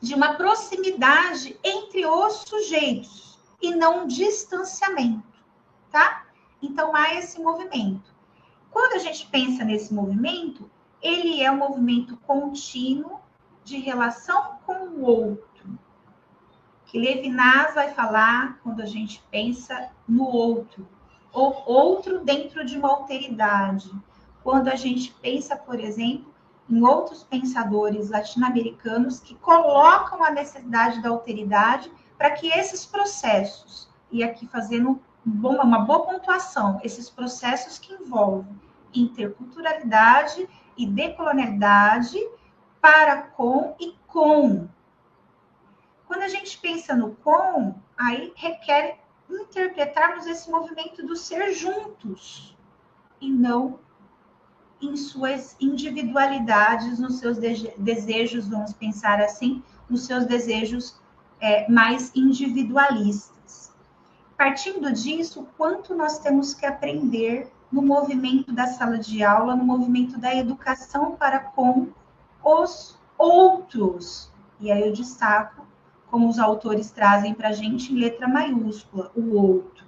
de uma proximidade entre os sujeitos e não um distanciamento, tá? Então, há esse movimento. Quando a gente pensa nesse movimento, ele é um movimento contínuo de relação com o outro, que Levinas vai falar quando a gente pensa no outro, ou outro dentro de uma alteridade. Quando a gente pensa, por exemplo, em outros pensadores latino-americanos que colocam a necessidade da alteridade para que esses processos, e aqui fazendo uma boa pontuação, esses processos que envolvem interculturalidade e decolonialidade para com e com. Quando a gente pensa no com, aí requer interpretarmos esse movimento do ser juntos e não em suas individualidades, nos seus desejos, vamos pensar assim, nos seus desejos mais individualistas. Partindo disso, o quanto nós temos que aprender no movimento da sala de aula, no movimento da educação para com os outros. E aí eu destaco, como os autores trazem para a gente, em letra maiúscula, o outro,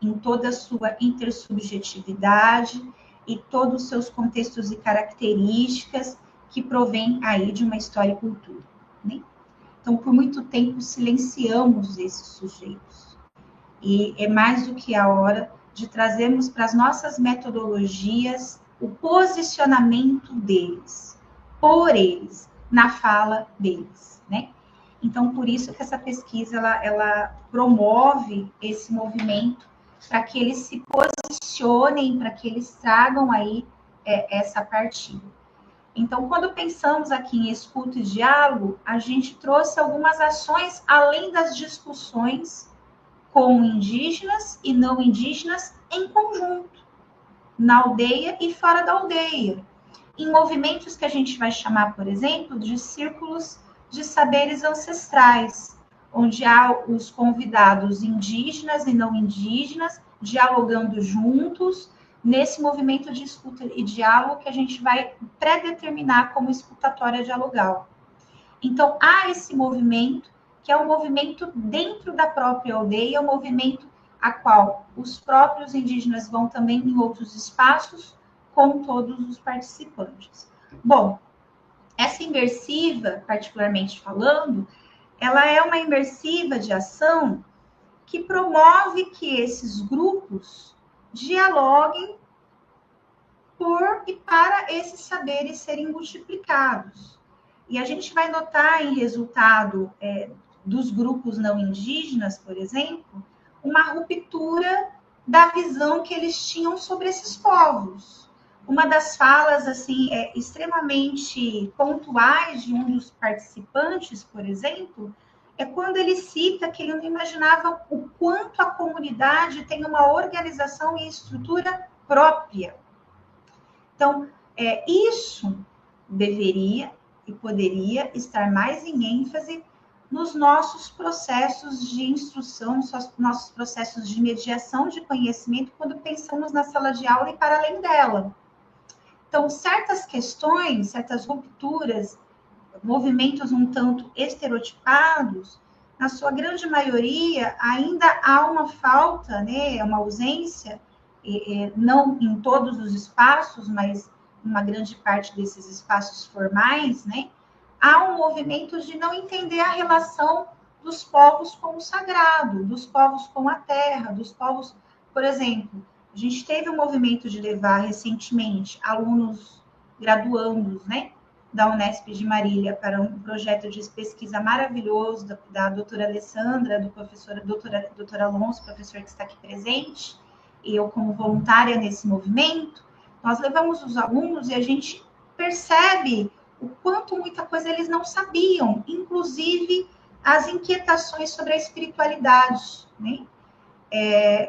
em toda a sua intersubjetividade e todos os seus contextos e características que provém aí de uma história e cultura, né? Então, por muito tempo, silenciamos esses sujeitos. E é mais do que a hora de trazermos para as nossas metodologias o posicionamento deles, por eles, na fala deles, né? Então, por isso que essa pesquisa, ela promove esse movimento para que eles se posicionem, para que eles tragam aí essa partilha. Então, quando pensamos aqui em escuta e diálogo, a gente trouxe algumas ações além das discussões com indígenas e não indígenas em conjunto, na aldeia e fora da aldeia, em movimentos que a gente vai chamar, por exemplo, de círculos de saberes ancestrais, onde há os convidados indígenas e não indígenas dialogando juntos nesse movimento de escuta e diálogo que a gente vai predeterminar como escutatória dialogal. Então, há esse movimento, que é um movimento dentro da própria aldeia, um movimento a qual os próprios indígenas vão também em outros espaços, com todos os participantes. Bom, essa imersiva, particularmente falando, ela é uma imersiva de ação que promove que esses grupos dialoguem por e para esses saberes serem multiplicados. E a gente vai notar em resultado dos grupos não indígenas, por exemplo, uma ruptura da visão que eles tinham sobre esses povos. Uma das falas assim extremamente pontuais de um dos participantes, por exemplo, é quando ele cita que ele não imaginava o quanto a comunidade tem uma organização e estrutura própria. Então, isso deveria e poderia estar mais em ênfase nos nossos processos de instrução, nos nossos processos de mediação de conhecimento, quando pensamos na sala de aula e para além dela. Então, certas questões, certas rupturas, movimentos um tanto estereotipados, na sua grande maioria, ainda há uma falta, né, uma ausência, não em todos os espaços, mas uma grande parte desses espaços formais, né, há um movimento de não entender a relação dos povos com o sagrado, dos povos com a terra, dos povos, por exemplo, a gente teve um movimento de levar recentemente alunos graduandos, né, da Unesp de Marília para um projeto de pesquisa maravilhoso da doutora Alessandra, do professor doutor Alonso, professor que está aqui presente, e eu como voluntária nesse movimento. Nós levamos os alunos e a gente percebe o quanto muita coisa eles não sabiam, inclusive as inquietações sobre a espiritualidade, né?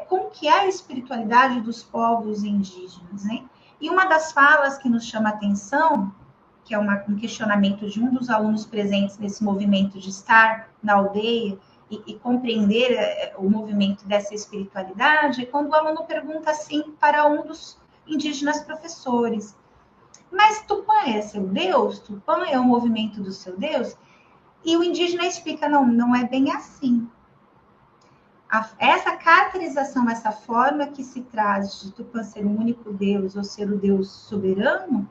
Como que é a espiritualidade dos povos indígenas, né? E uma das falas que nos chama a atenção, que é um questionamento de um dos alunos presentes nesse movimento de estar na aldeia e compreender o movimento dessa espiritualidade, é quando o aluno pergunta assim para um dos indígenas professores: mas Tupã é seu Deus? Tupã é o movimento do seu Deus? E o indígena explica: não é bem assim. Essa caracterização, essa forma que se traz de Tupã ser um único Deus ou ser o Deus soberano,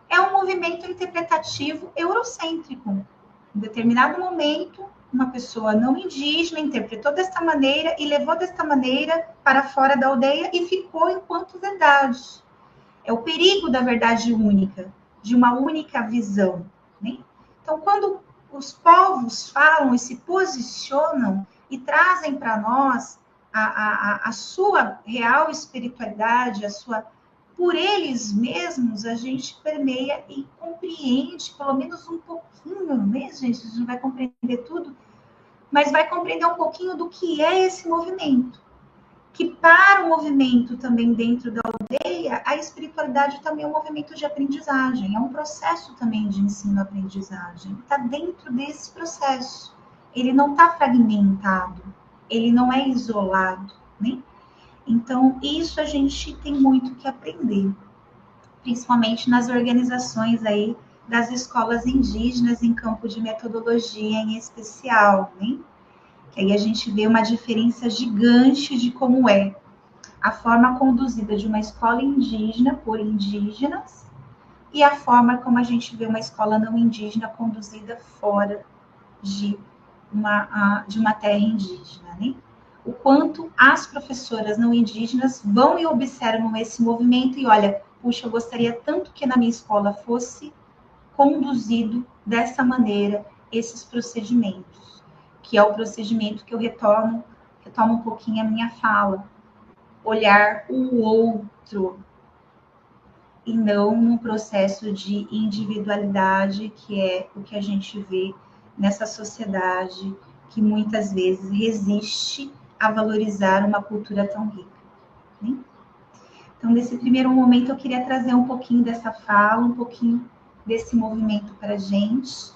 é um movimento interpretativo eurocêntrico. Em determinado momento, uma pessoa não indígena interpretou desta maneira e levou desta maneira para fora da aldeia e ficou enquanto verdade. É o perigo da verdade única, de uma única visão, né? Então, quando os povos falam e se posicionam e trazem para nós a sua real espiritualidade, por eles mesmos, a gente permeia e compreende, pelo menos um pouquinho, né, gente? A gente não vai compreender tudo, mas vai compreender um pouquinho do que é esse movimento. Que para o movimento também dentro da aldeia, a espiritualidade também é um movimento de aprendizagem, é um processo também de ensino-aprendizagem. Está dentro desse processo. Ele não está fragmentado, ele não é isolado, né? Então, isso a gente tem muito que aprender, principalmente nas organizações aí das escolas indígenas em campo de metodologia em especial, né? Que aí a gente vê uma diferença gigante de como é a forma conduzida de uma escola indígena por indígenas e a forma como a gente vê uma escola não indígena conduzida fora de uma terra indígena, né? O quanto as professoras não indígenas vão e observam esse movimento e olha, puxa, eu gostaria tanto que na minha escola fosse conduzido dessa maneira esses procedimentos, que é o procedimento que eu retomo um pouquinho a minha fala, olhar o outro e não num processo de individualidade, que é o que a gente vê nessa sociedade que muitas vezes resiste a valorizar uma cultura tão rica, né? Então, nesse primeiro momento, eu queria trazer um pouquinho dessa fala, um pouquinho desse movimento para a gente,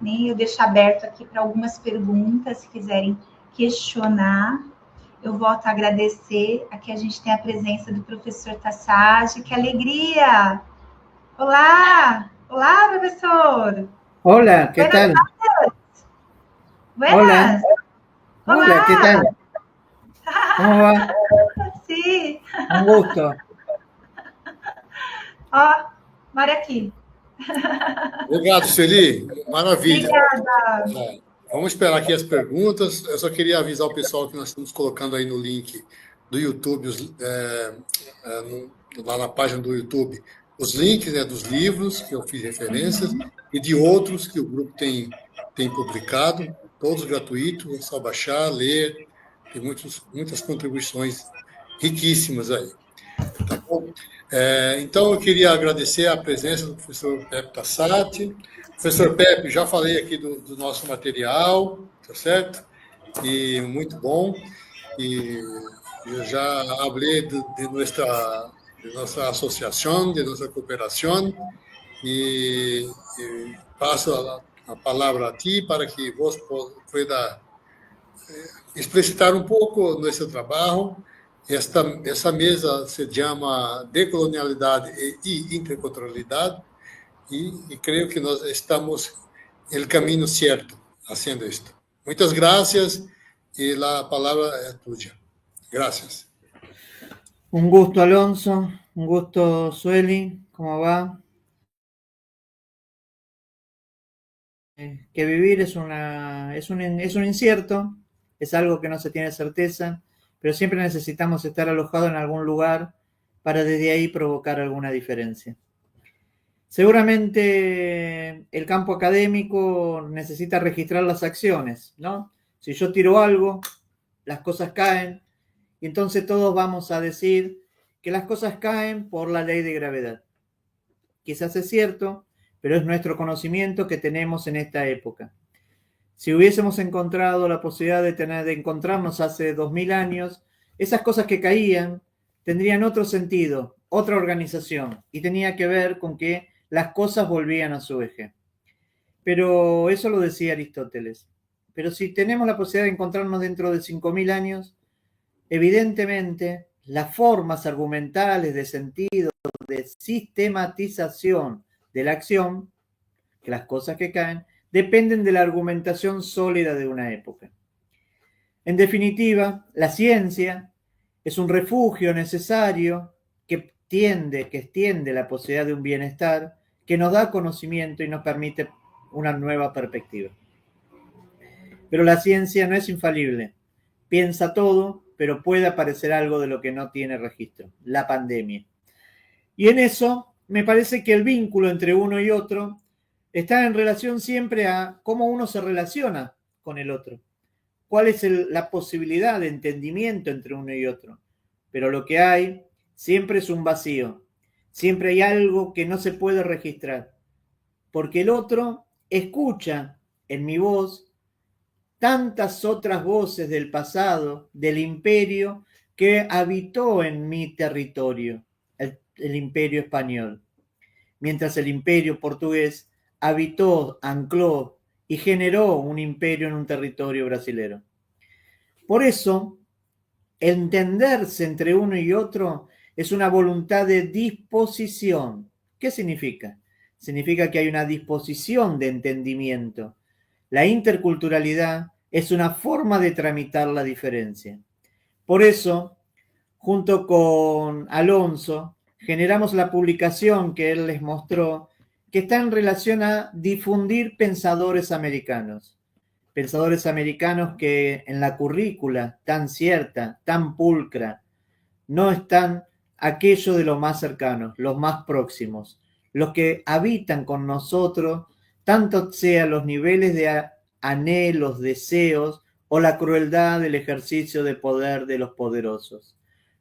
né? Eu deixo aberto aqui para algumas perguntas, se quiserem questionar. Eu volto a agradecer. Aqui a gente tem a presença do professor Tassage. Que alegria! Olá! Olá, professor! Hola, ¿qué tal? Buenas! Hola, ¿qué tal? ¿Cómo va? Sim! Un gusto. Ó, Maria aqui. Obrigado, Sueli. Maravilha. Obrigada. Vamos esperar aqui as perguntas. Eu só queria avisar o pessoal que nós estamos colocando aí no link do YouTube, lá na página do YouTube, os links, né, dos livros que eu fiz referências e de outros que o grupo tem publicado, todos gratuitos, é só baixar, ler, tem muitas contribuições riquíssimas aí. Tá bom? Então, eu queria agradecer a presença do professor Pepe Tassati. Professor Pepe, já falei aqui do nosso material, tá certo? E muito bom. E eu já falei de nossa associação, de nossa cooperação, e passo a palavra a ti para que vos pueda explicitar um pouco nosso trabalho. Essa mesa se chama Decolonialidade e Interculturalidade e creio que nós estamos no caminho certo fazendo isto. Muitas graças e a palavra é tua. Graças. Un gusto, Alonso. Un gusto, Sueli. ¿Cómo va? Que vivir es un incierto, es algo que no se tiene certeza, pero siempre necesitamos estar alojados en algún lugar para desde ahí provocar alguna diferencia. Seguramente el campo académico necesita registrar las acciones, ¿no? Si yo tiro algo, las cosas caen, y entonces todos vamos a decir que las cosas caen por la ley de gravedad. Quizás es cierto, pero es nuestro conocimiento que tenemos en esta época. Si hubiésemos encontrado la posibilidad de encontrarnos hace 2000 años, esas cosas que caían tendrían otro sentido, otra organización, y tenía que ver con que las cosas volvían a su eje. Pero eso lo decía Aristóteles. Pero si tenemos la posibilidad de encontrarnos dentro de 5000 años, evidentemente las formas argumentales de sentido, de sistematización de la acción, que las cosas que caen, dependen de la argumentación sólida de una época. En definitiva, la ciencia es un refugio necesario que extiende la posibilidad de un bienestar, que nos da conocimiento y nos permite una nueva perspectiva. Pero la ciencia no es infalible. Piensa todo, pero puede aparecer algo de lo que no tiene registro, la pandemia. Y en eso me parece que el vínculo entre uno y otro está en relación siempre a cómo uno se relaciona con el otro. ¿Cuál es la posibilidad de entendimiento entre uno y otro? Pero lo que hay siempre es un vacío. Siempre hay algo que no se puede registrar. Porque el otro escucha en mi voz tantas otras voces del pasado, del imperio, que habitó en mi territorio, el imperio español. Mientras el imperio portugués habitó, ancló y generó un imperio en un territorio brasilero. Por eso, entenderse entre uno y otro es una voluntad de disposición. ¿Qué significa? Significa que hay una disposición de entendimiento. La interculturalidad es una forma de tramitar la diferencia. Por eso, junto con Alonso, generamos la publicación que él les mostró, que está en relación a difundir pensadores americanos. Pensadores americanos que en la currícula tan cierta, tan pulcra, no están aquello de los más cercanos, los más próximos, los que habitan con nosotros, tanto sea los niveles de anhelos, deseos o la crueldad del ejercicio de poder de los poderosos.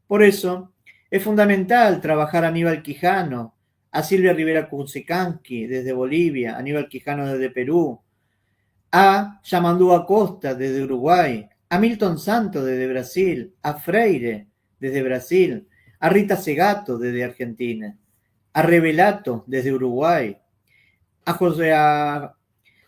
Por eso es fundamental trabajar a Aníbal Quijano, a Silvia Rivera Kuczynski desde Bolivia, a Aníbal Quijano desde Perú, a Yamandu Acosta desde Uruguay, a Milton Santos desde Brasil, a Freire desde Brasil, a Rita Segato desde Argentina, a Revelato desde Uruguay, a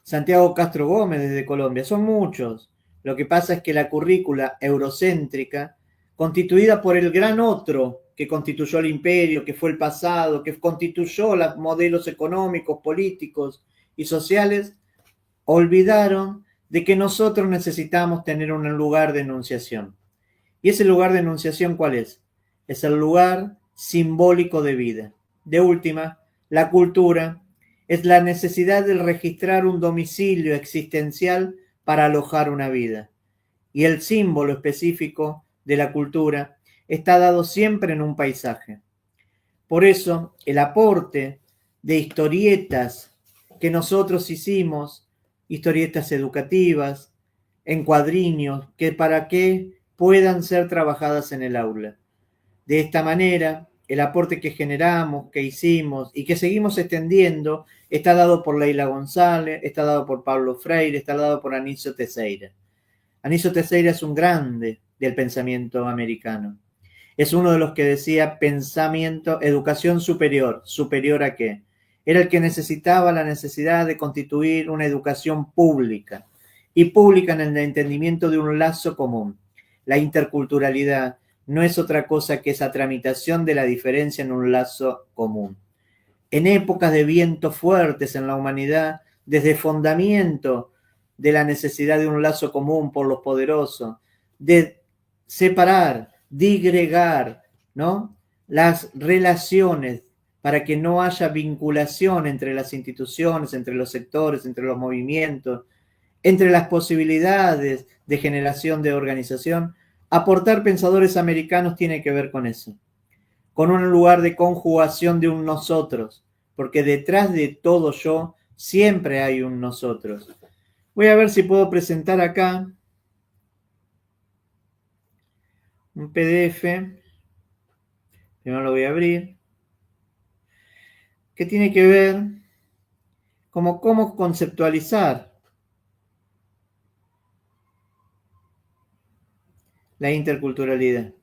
Santiago Castro Gómez desde Colombia. Son muchos. Lo que pasa es que la currícula eurocéntrica, constituida por el gran otro que constituyó el imperio, que fue el pasado, que constituyó los modelos económicos, políticos y sociales, olvidaron de que nosotros necesitamos tener un lugar de enunciación. ¿Y ese lugar de enunciación cuál es? Es el lugar simbólico de vida. De última, la cultura es la necesidad de registrar un domicilio existencial para alojar una vida. Y el símbolo específico de la cultura está dado siempre en un paisaje. Por eso, el aporte de historietas que nosotros hicimos, historietas educativas, en cuadriños, que para que puedan ser trabajadas en el aula. De esta manera, el aporte que generamos, que hicimos y que seguimos extendiendo está dado por Leila González, está dado por Pablo Freire, está dado por Anísio Teixeira. Anísio Teixeira es un grande del pensamiento americano. Es uno de los que decía pensamiento, educación superior. ¿Superior a qué? Era el que necesitaba la necesidad de constituir una educación pública, y pública en el entendimiento de un lazo común. La interculturalidad no es otra cosa que esa tramitación de la diferencia en un lazo común. En épocas de vientos fuertes en la humanidad, desde fundamento de la necesidad de un lazo común por los poderosos, de separar, digregar, ¿no?, las relaciones para que no haya vinculación entre las instituciones, entre los sectores, entre los movimientos, entre las posibilidades de generación de organización. Aportar pensadores americanos tiene que ver con eso, con un lugar de conjugación de un nosotros, porque detrás de todo yo siempre hay un nosotros. Voy a ver si puedo presentar acá un PDF. Primero lo voy a abrir. Que tiene que ver como cómo conceptualizar la interculturalidad.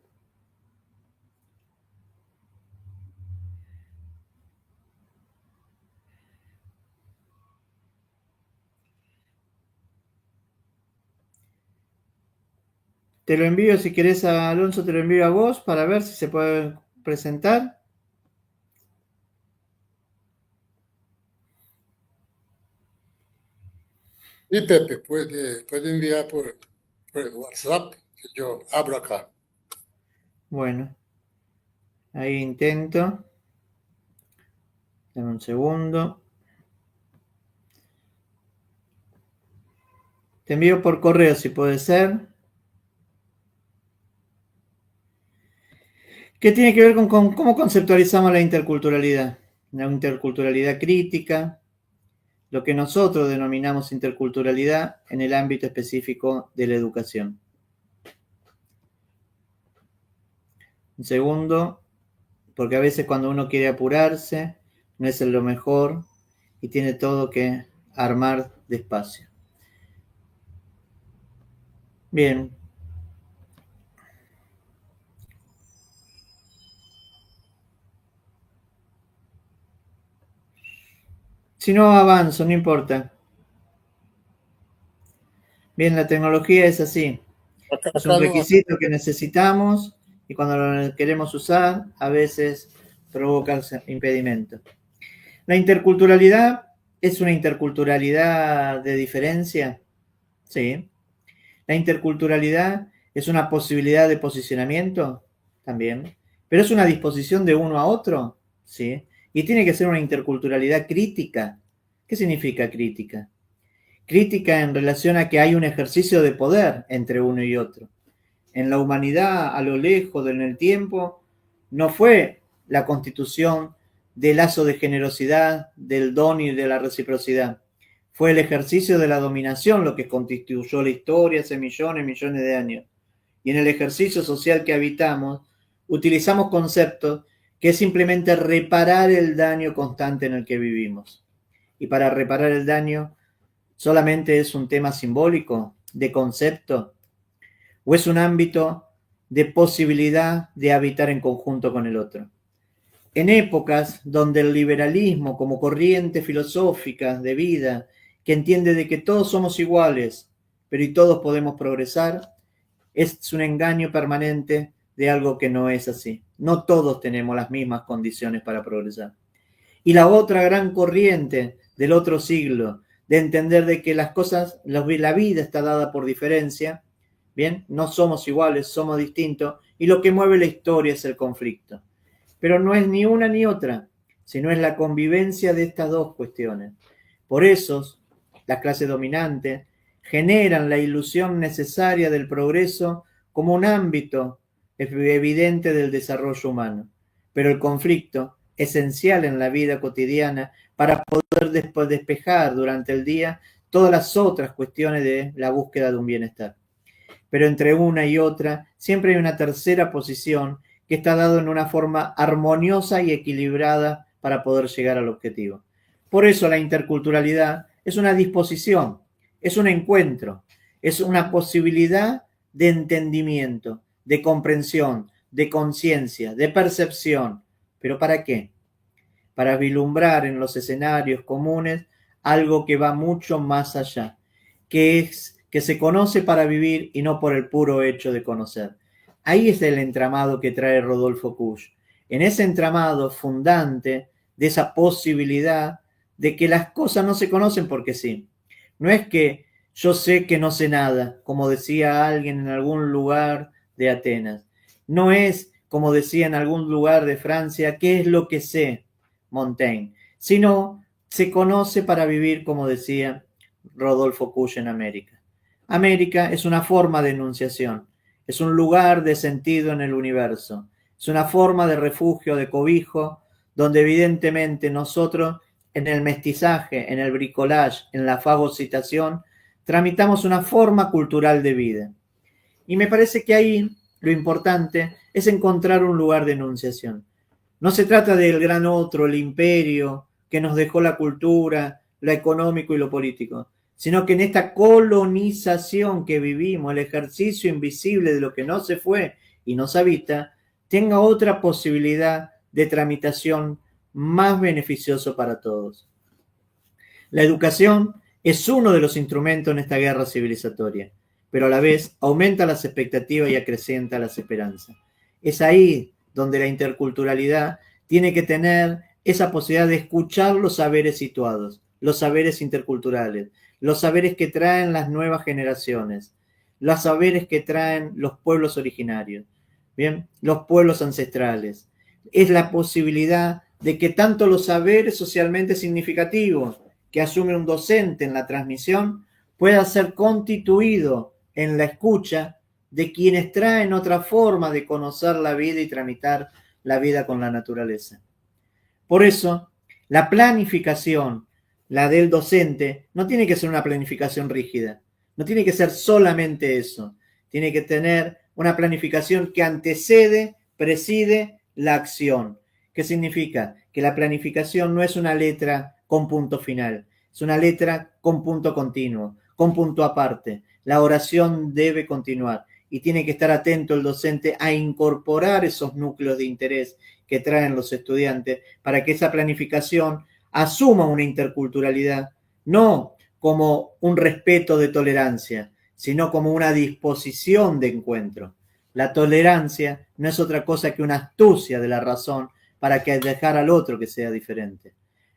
Te lo envío, si querés, a Alonso, te lo envío a vos para ver si se puede presentar. Y Pepe, puede enviar por el WhatsApp, que yo abro acá. Bueno, ahí intento. Dame un segundo. Te envío por correo, si puede ser. ¿Qué tiene que ver con cómo conceptualizamos la interculturalidad? La interculturalidad crítica, lo que nosotros denominamos interculturalidad en el ámbito específico de la educación. Un segundo, porque a veces cuando uno quiere apurarse, no es lo mejor y tiene todo que armar despacio. Bien. Si no avanzo, no importa. Bien, la tecnología es así. Es un requisito que necesitamos y cuando lo queremos usar, a veces provoca impedimento. ¿La interculturalidad es una interculturalidad de diferencia? Sí. ¿La interculturalidad es una posibilidad de posicionamiento? También. ¿Pero es una disposición de uno a otro? Sí. Y tiene que ser una interculturalidad crítica. ¿Qué significa crítica? Crítica en relación a que hay un ejercicio de poder entre uno y otro. En la humanidad, a lo lejos en el tiempo, no fue la constitución del lazo de generosidad, del don y de la reciprocidad. Fue el ejercicio de la dominación lo que constituyó la historia hace millones de años. Y en el ejercicio social que habitamos, utilizamos conceptos que es simplemente reparar el daño constante en el que vivimos. Y para reparar el daño, ¿solamente es un tema simbólico, de concepto? ¿O es un ámbito de posibilidad de habitar en conjunto con el otro? En épocas donde el liberalismo como corriente filosófica de vida, que entiende de que todos somos iguales, pero y todos podemos progresar, es un engaño permanente de algo que no es así. No todos tenemos las mismas condiciones para progresar. Y la otra gran corriente del otro siglo, de entender de que las cosas, la vida está dada por diferencia, bien, no somos iguales, somos distintos, y lo que mueve la historia es el conflicto. Pero no es ni una ni otra, sino es la convivencia de estas dos cuestiones. Por eso, las clases dominantes generan la ilusión necesaria del progreso como un ámbito evidente del desarrollo humano. Pero el conflicto, esencial en la vida cotidiana, para poder después despejar durante el día todas las otras cuestiones de la búsqueda de un bienestar. Pero entre una y otra siempre hay una tercera posición que está dado en una forma armoniosa y equilibrada para poder llegar al objetivo. Por eso la interculturalidad es una disposición, es un encuentro, es una posibilidad de entendimiento, de comprensión, de conciencia, de percepción. ¿Pero para qué? Para vislumbrar en los escenarios comunes algo que va mucho más allá, que se conoce para vivir y no por el puro hecho de conocer. Ahí es el entramado que trae Rodolfo Kusch. En ese entramado fundante de esa posibilidad de que las cosas no se conocen porque sí. No es que yo sé que no sé nada, como decía alguien en algún lugar de Atenas. No es, como decía en algún lugar de Francia, ¿qué es lo que sé? Montaigne. Sino se conoce para vivir, como decía Rodolfo Kusch en América. América es una forma de enunciación. Es un lugar de sentido en el universo. Es una forma de refugio, de cobijo, donde evidentemente nosotros en el mestizaje, en el bricolage, en la fagocitación, tramitamos una forma cultural de vida. Y me parece que ahí lo importante es encontrar un lugar de enunciación. No se trata del gran otro, el imperio, que nos dejó la cultura, lo económico y lo político, sino que en esta colonización que vivimos, el ejercicio invisible de lo que no se fue y nos habita, tenga otra posibilidad de tramitación más beneficioso para todos. La educación es uno de los instrumentos en esta guerra civilizatoria, pero a la vez aumenta las expectativas y acrecienta las esperanzas. Es ahí donde la interculturalidad tiene que tener esa posibilidad de escuchar los saberes situados, los saberes interculturales, los saberes que traen las nuevas generaciones, los saberes que traen los pueblos originarios, ¿bien? Los pueblos ancestrales. Es la posibilidad de que tanto los saberes socialmente significativos que asume un docente en la transmisión pueda ser constituido en la escucha de quienes traen otra forma de conocer la vida y tramitar la vida con la naturaleza. Por eso, la planificación, la del docente, no tiene que ser una planificación rígida, no tiene que ser solamente eso, tiene que tener una planificación que antecede, preside la acción. ¿Qué significa? Que la planificación no es una letra con punto final, es una letra con punto continuo, con punto aparte. La oración debe continuar y tiene que estar atento el docente a incorporar esos núcleos de interés que traen los estudiantes para que esa planificación asuma una interculturalidad, no como un respeto de tolerancia, sino como una disposición de encuentro. La tolerancia no es otra cosa que una astucia de la razón para que dejar al otro que sea diferente.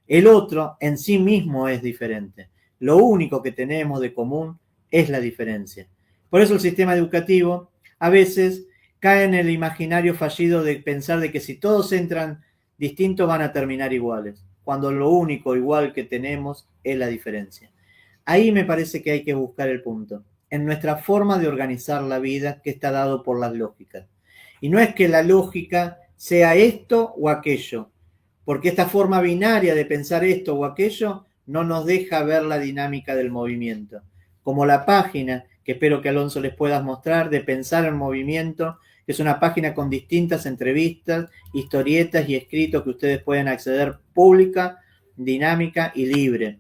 El otro en sí mismo es diferente. Lo único que tenemos de común es la diferencia. Por eso el sistema educativo a veces cae en el imaginario fallido de pensar de que si todos entran distintos van a terminar iguales, cuando lo único igual que tenemos es la diferencia. Ahí me parece que hay que buscar el punto, en nuestra forma de organizar la vida que está dado por las lógicas. Y no es que la lógica sea esto o aquello, porque esta forma binaria de pensar esto o aquello no nos deja ver la dinámica del movimiento. Como la página, que espero que Alonso les pueda mostrar, de Pensar en Movimiento, que es una página con distintas entrevistas, historietas y escritos que ustedes pueden acceder pública, dinámica y libre.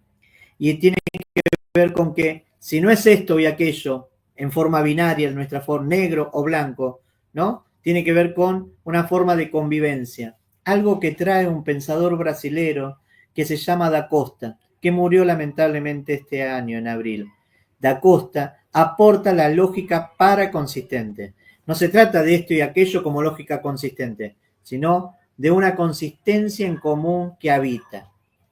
Y tiene que ver con que si no es esto y aquello en forma binaria, en nuestra forma negro o blanco, ¿no? Tiene que ver con una forma de convivencia. Algo que trae un pensador brasilero que se llama Da Costa, que murió lamentablemente este año, en abril. Da Costa aporta la lógica paraconsistente. No se trata de esto y aquello como lógica consistente, sino de una consistencia en común que habita.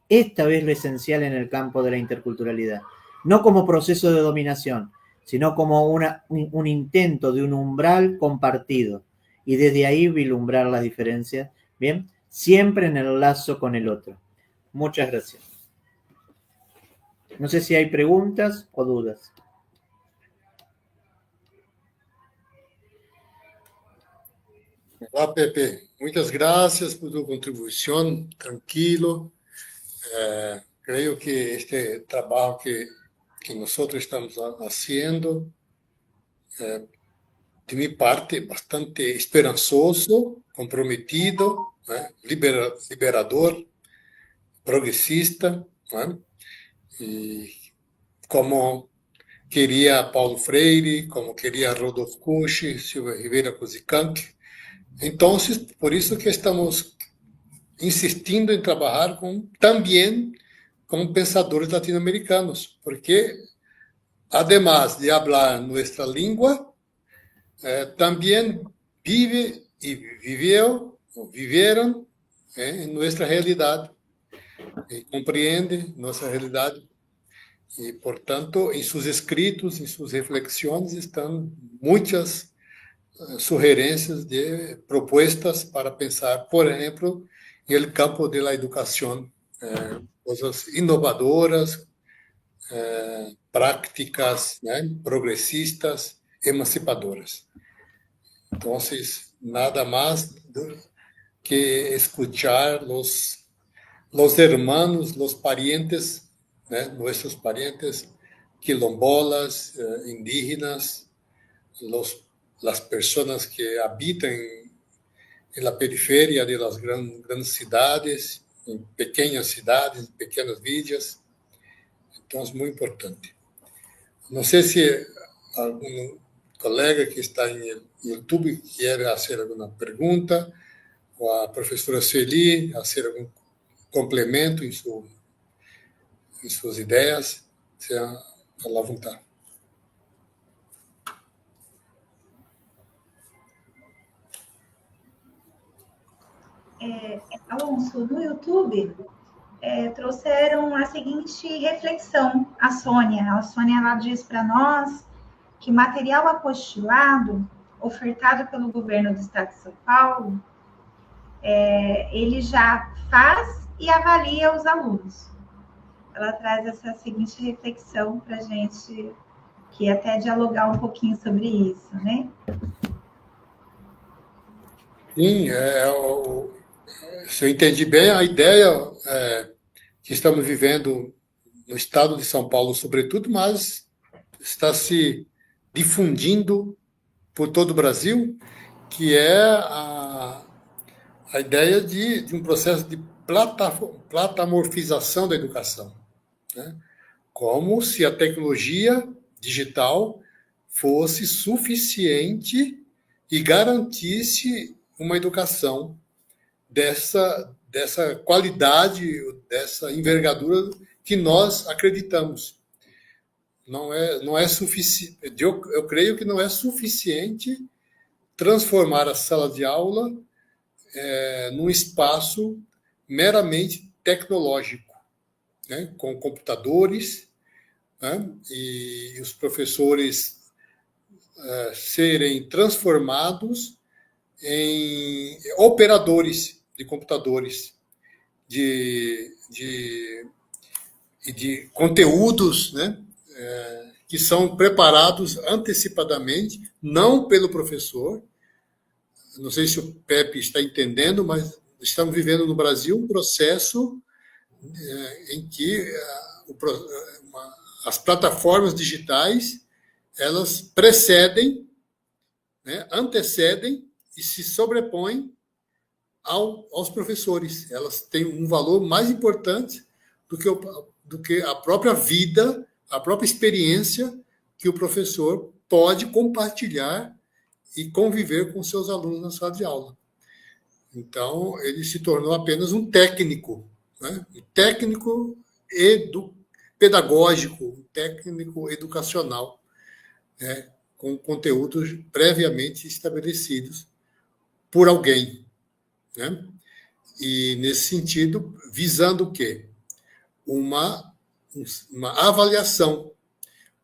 Esta es lo esencial en el campo de la interculturalidad. No como proceso de dominación, sino como un intento de un umbral compartido. Y desde ahí vislumbrar las diferencias, ¿bien? Siempre en el lazo con el otro. Muchas gracias. No sé si hay preguntas o dudas. Olá, Pepe. Muitas graças por tua contribuição. Tranquilo. Creio que este trabalho que nós estamos fazendo, de minha parte, bastante esperançoso, comprometido, né? Liberador, progressista, né? E como queria Paulo Freire, como queria Rodolfo Kusch, Silva Rivera Cosicanque. Então, por isso que estamos insistindo em trabalhar também com pensadores latino-americanos, porque, además de falar nossa língua, também viveram em nossa realidade, e compreendem nossa realidade. E, portanto, em seus escritos, em suas reflexões, estão muitas sugerências de propostas para pensar, por exemplo, no campo da educação, coisas inovadoras, práticas, né, progressistas, emancipadoras. Então, nada mais que escuchar los hermanos, los parientes, ¿eh? Nuestros parientes quilombolas, indígenas, las personas que habitan en la periferia de las grandes ciudades, en pequeñas ciudades, pequeñas villas. Entonces, muy importante. No sé si algún colega que está en el YouTube quiere hacer alguna pregunta, o a professora Sueli hacer algum complemento em suas ideias, seja à vontade. Alonso, no YouTube trouxeram a seguinte reflexão, a Sônia ela diz para nós que material apostilado ofertado pelo governo do estado de São Paulo, ele já faz e avalia os alunos. Ela traz essa seguinte reflexão para a gente, que até dialogar um pouquinho sobre isso, né? Sim, se eu entendi bem, a ideia que estamos vivendo no estado de São Paulo, sobretudo, mas está se difundindo por todo o Brasil, que é a ideia de um processo de platamorfização da educação, né? Como se a tecnologia digital fosse suficiente e garantisse uma educação dessa qualidade, dessa envergadura que nós acreditamos. Não é suficiente. Eu creio que não é suficiente transformar a sala de aula num espaço meramente tecnológico, né? Com computadores, né? E os professores serem transformados em operadores de computadores, de conteúdos, né? Que são preparados antecipadamente, não pelo professor. Não sei se o Pepe está entendendo, mas estamos vivendo no Brasil um processo em que as plataformas digitais elas precedem, né, antecedem e se sobrepõem aos professores. Elas têm um valor mais importante do que a própria vida, a própria experiência que o professor pode compartilhar e conviver com seus alunos na sala de aula. Então, ele se tornou apenas um técnico, né? Um técnico pedagógico, um técnico educacional, né? Com conteúdos previamente estabelecidos por alguém, né? E, nesse sentido, visando o quê? Uma avaliação,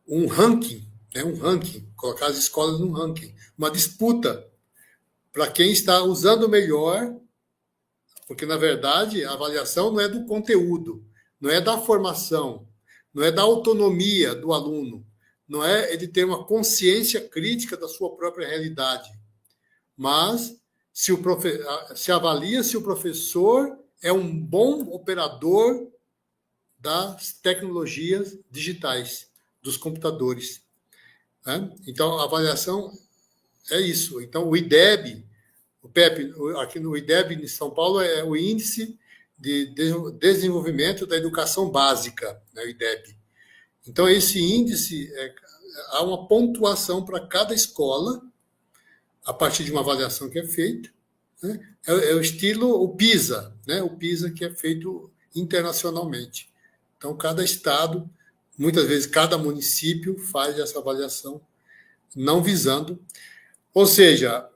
um ranking, né? Um ranking, colocar as escolas num ranking, uma disputa para quem está usando melhor, porque, na verdade, a avaliação não é do conteúdo, não é da formação, não é da autonomia do aluno, não é ele ter uma consciência crítica da sua própria realidade, mas se avalia se o professor é um bom operador das tecnologias digitais, dos computadores, né? Então, a avaliação é isso. Então, o IDEB, o PEP, aqui no IDEB de São Paulo, é o Índice de Desenvolvimento da Educação Básica, né, o IDEB. Então, esse índice, há uma pontuação para cada escola, a partir de uma avaliação que é feita, né? É o estilo, o PISA, né? O PISA que é feito internacionalmente. Então, cada estado, muitas vezes cada município faz essa avaliação, não visando. Ou seja,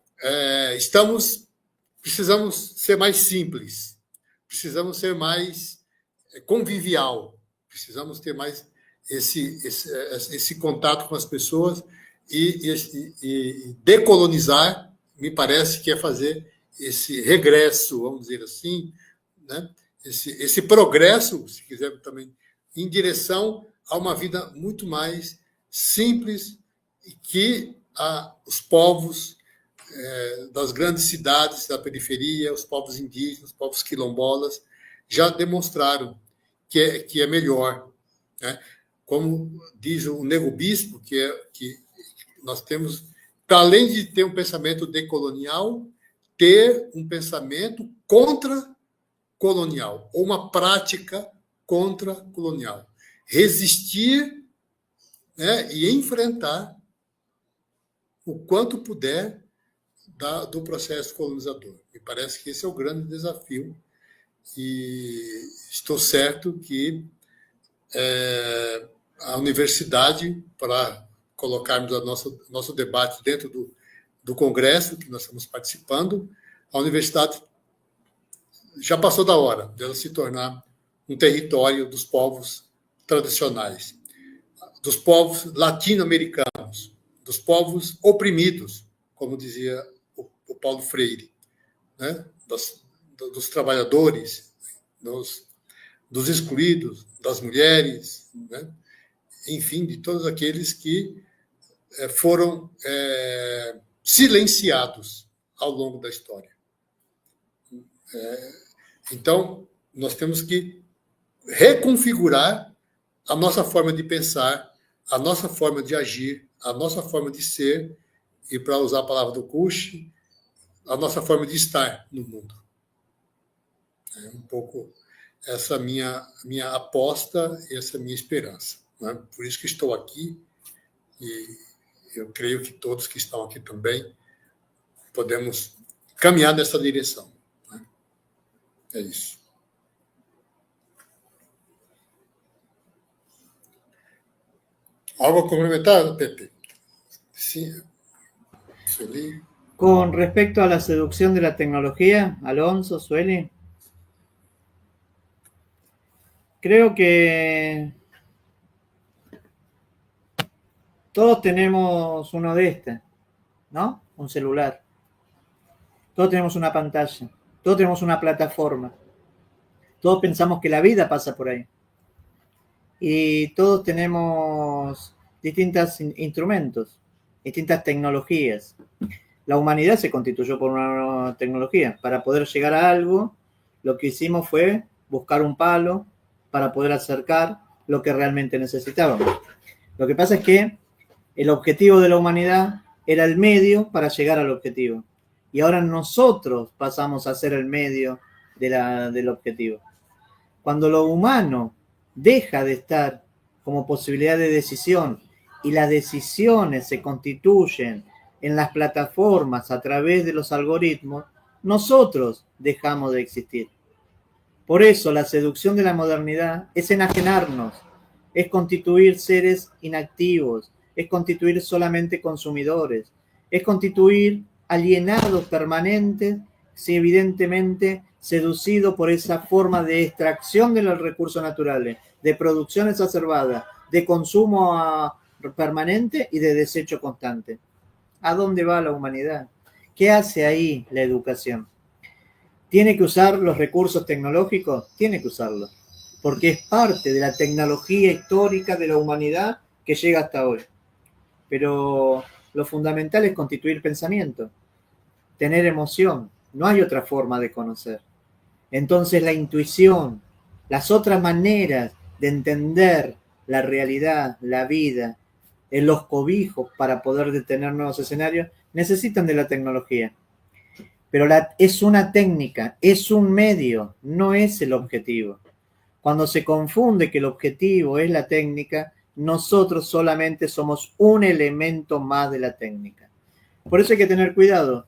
precisamos ser mais simples, precisamos ser mais convivial, precisamos ter mais esse contato com as pessoas e decolonizar, me parece que é fazer esse regresso, vamos dizer assim, né? Esse progresso, se quiser também, em direção a uma vida muito mais simples e que os povos das grandes cidades da periferia, os povos indígenas, os povos quilombolas, já demonstraram que é melhor, né? Como diz o Nego Bispo, que nós temos, para além de ter um pensamento decolonial, ter um pensamento contra-colonial, ou uma prática contra-colonial. Resistir, né, e enfrentar o quanto puder do processo colonizador. Me parece que esse é o grande desafio e estou certo que a universidade, para colocarmos nosso debate dentro do congresso que nós estamos participando, a universidade já passou da hora dela se tornar um território dos povos tradicionais, dos povos latino-americanos, dos povos oprimidos, como dizia o Paulo Freire, né? Dos trabalhadores, dos excluídos, das mulheres, né? Enfim, de todos aqueles que foram silenciados ao longo da história. Então, nós temos que reconfigurar a nossa forma de pensar, a nossa forma de agir, a nossa forma de ser, e, para usar a palavra do Kusch, a nossa forma de estar no mundo. É um pouco essa minha aposta, essa minha esperança, né? Por isso que estou aqui, e eu creio que todos que estão aqui também podemos caminhar nessa direção, né? É isso. ¿Algo a complementar, Pepe? Sí. Sueli. Con respecto a la seducción de la tecnología, Alonso, Sueli, creo que todos tenemos uno de estos, ¿no? Un celular. Todos tenemos una pantalla. Todos tenemos una plataforma. Todos pensamos que la vida pasa por ahí. Y todos tenemos distintos instrumentos, distintas tecnologías. La humanidad se constituyó por una tecnología. Para poder llegar a algo, lo que hicimos fue buscar un palo para poder acercar lo que realmente necesitábamos. Lo que pasa es que el objetivo de la humanidad era el medio para llegar al objetivo. Y ahora nosotros pasamos a ser el medio del objetivo. Cuando lo humano deja de estar como posibilidad de decisión y las decisiones se constituyen en las plataformas a través de los algoritmos, nosotros dejamos de existir. Por eso la seducción de la modernidad es enajenarnos, es constituir seres inactivos, es constituir solamente consumidores, es constituir alienados permanentes, si evidentemente seducido por esa forma de extracción de los recursos naturales, de producción exacerbada, de consumo permanente y de desecho constante. ¿A dónde va la humanidad? ¿Qué hace ahí la educación? ¿Tiene que usar los recursos tecnológicos? Tiene que usarlos, porque es parte de la tecnología histórica de la humanidad que llega hasta hoy. Pero lo fundamental es constituir pensamiento, tener emoción. No hay otra forma de conocer. Entonces la intuición, las otras maneras de entender la realidad, la vida, en los cobijos para poder detener nuevos escenarios, necesitan de la tecnología. Pero es una técnica, es un medio, no es el objetivo. Cuando se confunde que el objetivo es la técnica, nosotros solamente somos un elemento más de la técnica. Por eso hay que tener cuidado.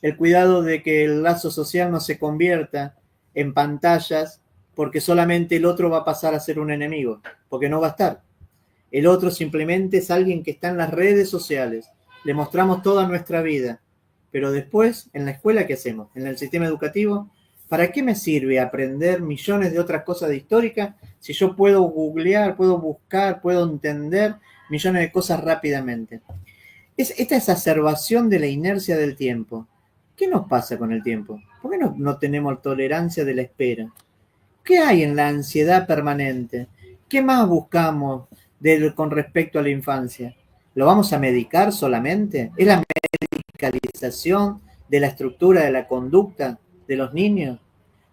El cuidado de que el lazo social no se convierta en pantallas, porque solamente el otro va a pasar a ser un enemigo, porque no va a estar. El otro simplemente es alguien que está en las redes sociales. Le mostramos toda nuestra vida. Pero después, en la escuela, ¿qué hacemos? En el sistema educativo, ¿para qué me sirve aprender millones de otras cosas de histórica si yo puedo googlear, puedo buscar, puedo entender millones de cosas rápidamente? Esta exacerbación de la inercia del tiempo. ¿Qué nos pasa con el tiempo? ¿Por qué no tenemos tolerancia de la espera? ¿Qué hay en la ansiedad permanente? ¿Qué más buscamos con respecto a la infancia? ¿Lo vamos a medicar solamente? ¿Es la radicalización de la estructura de la conducta de los niños?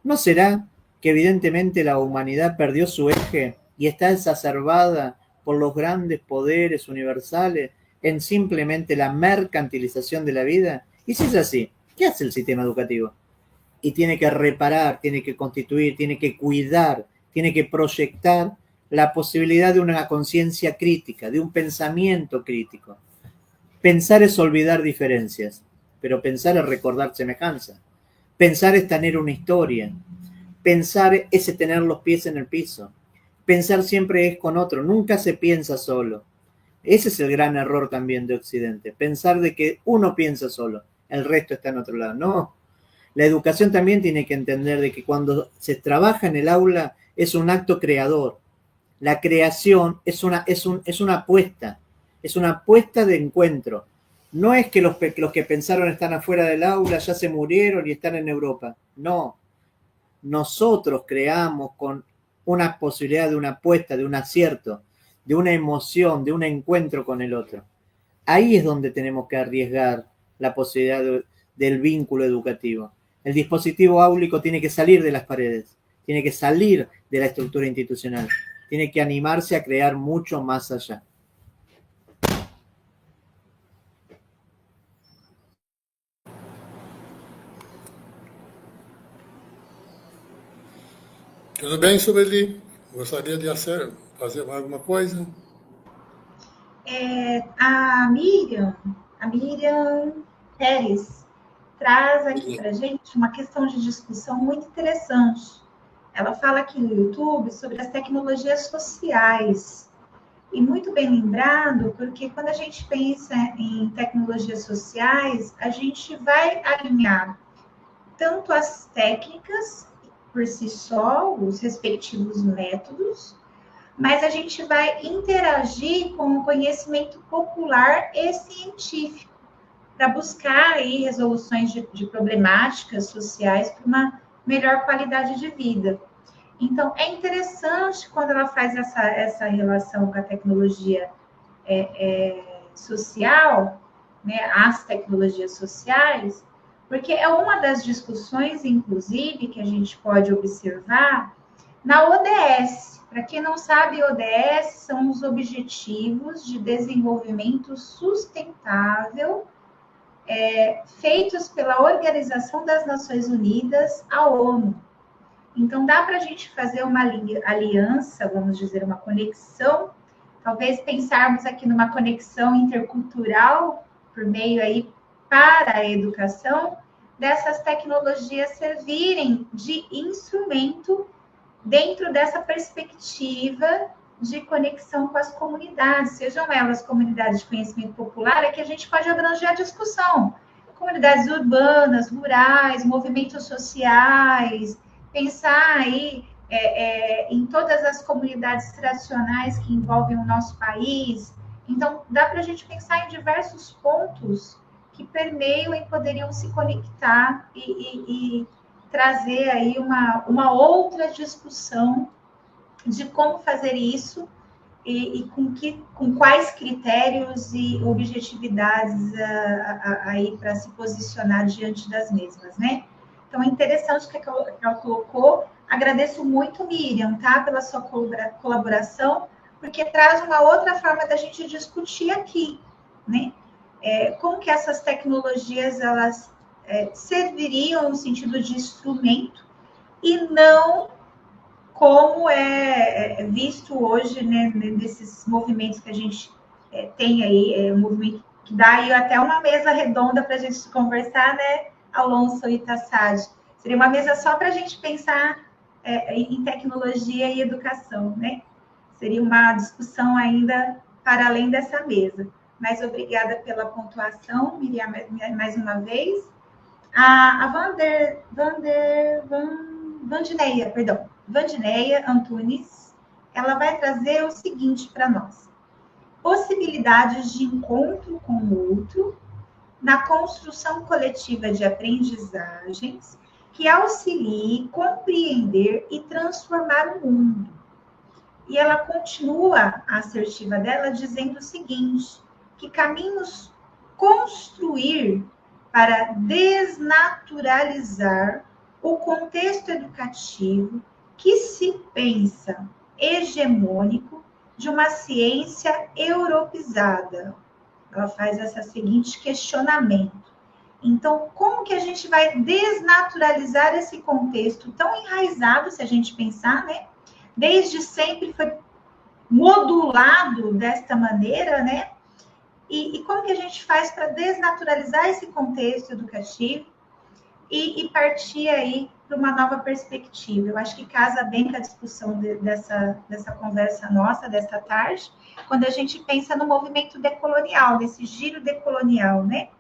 ¿No será que evidentemente la humanidad perdió su eje y está exacerbada por los grandes poderes universales en simplemente la mercantilización de la vida? Y si es así, ¿qué hace el sistema educativo? Y tiene que reparar, tiene que constituir, tiene que cuidar, tiene que proyectar la posibilidad de una conciencia crítica, de un pensamiento crítico. Pensar es olvidar diferencias, pero pensar es recordar semejanza. Pensar es tener una historia. Pensar es tener los pies en el piso. Pensar siempre es con otro, nunca se piensa solo. Ese es el gran error también de Occidente, pensar de que uno piensa solo, el resto está en otro lado. No, la educación también tiene que entender de que cuando se trabaja en el aula es un acto creador. La creación es una apuesta, es una apuesta de encuentro. No es que los que pensaron están afuera del aula, ya se murieron y están en Europa. No, nosotros creamos con una posibilidad de una apuesta, de un acierto, de una emoción, de un encuentro con el otro. Ahí es donde tenemos que arriesgar la posibilidad del vínculo educativo. El dispositivo áulico tiene que salir de las paredes, tiene que salir de la estructura institucional, tiene que animarse a crear mucho más allá. Tudo bem, Sueli? Gostaria de fazer alguma coisa? A Miriam Pérez, traz aqui para a gente uma questão de discussão muito interessante. Ela fala aqui no YouTube sobre as tecnologias sociais. E muito bem lembrado, porque quando a gente pensa em tecnologias sociais, a gente vai alinhar tanto as técnicas por si só, os respectivos métodos, mas a gente vai interagir com o conhecimento popular e científico para buscar aí resoluções de problemáticas sociais para uma melhor qualidade de vida. Então, é interessante quando ela faz essa relação com a tecnologia social, né, as tecnologias sociais, porque é uma das discussões, inclusive, que a gente pode observar na ODS. Para quem não sabe, ODS são os Objetivos de Desenvolvimento Sustentável feitos pela Organização das Nações Unidas, a ONU. Então, dá para a gente fazer uma aliança, vamos dizer, uma conexão, talvez pensarmos aqui numa conexão intercultural, por meio aí para a educação, dessas tecnologias servirem de instrumento dentro dessa perspectiva de conexão com as comunidades, sejam elas comunidades de conhecimento popular, é que a gente pode abranger a discussão. Comunidades urbanas, rurais, movimentos sociais, pensar aí em todas as comunidades tradicionais que envolvem o nosso país. Então, dá para a gente pensar em diversos pontos que permeiam e poderiam se conectar e trazer aí uma outra discussão de como fazer isso e com quais critérios e objetividades aí para se posicionar diante das mesmas, né? Então, é interessante que ela colocou. Agradeço muito, Miriam, tá? Pela sua colaboração, porque traz uma outra forma da gente discutir aqui, né? Como que essas tecnologias, elas serviriam no sentido de instrumento e não como é visto hoje, né, nesses movimentos que a gente tem aí, um movimento que dá aí até uma mesa redonda para a gente conversar, né, Alonso e Tassad. Seria uma mesa só para a gente pensar em tecnologia e educação, né? Seria uma discussão ainda para além dessa mesa. Mas obrigada pela pontuação, Miriam, mais uma vez. A Vandineia Antunes, ela vai trazer o seguinte para nós: possibilidades de encontro com o outro na construção coletiva de aprendizagens que auxilie compreender e transformar o mundo. E ela continua a assertiva dela dizendo o seguinte, que caminhos construir para desnaturalizar o contexto educativo que se pensa hegemônico de uma ciência europeizada. Ela faz esse seguinte questionamento. Então, como que a gente vai desnaturalizar esse contexto tão enraizado, se a gente pensar, né? Desde sempre foi modulado desta maneira, né? E como que a gente faz para desnaturalizar esse contexto educativo e partir aí para uma nova perspectiva? Eu acho que casa bem com a discussão dessa conversa nossa, desta tarde, quando a gente pensa no movimento decolonial, nesse giro decolonial, né?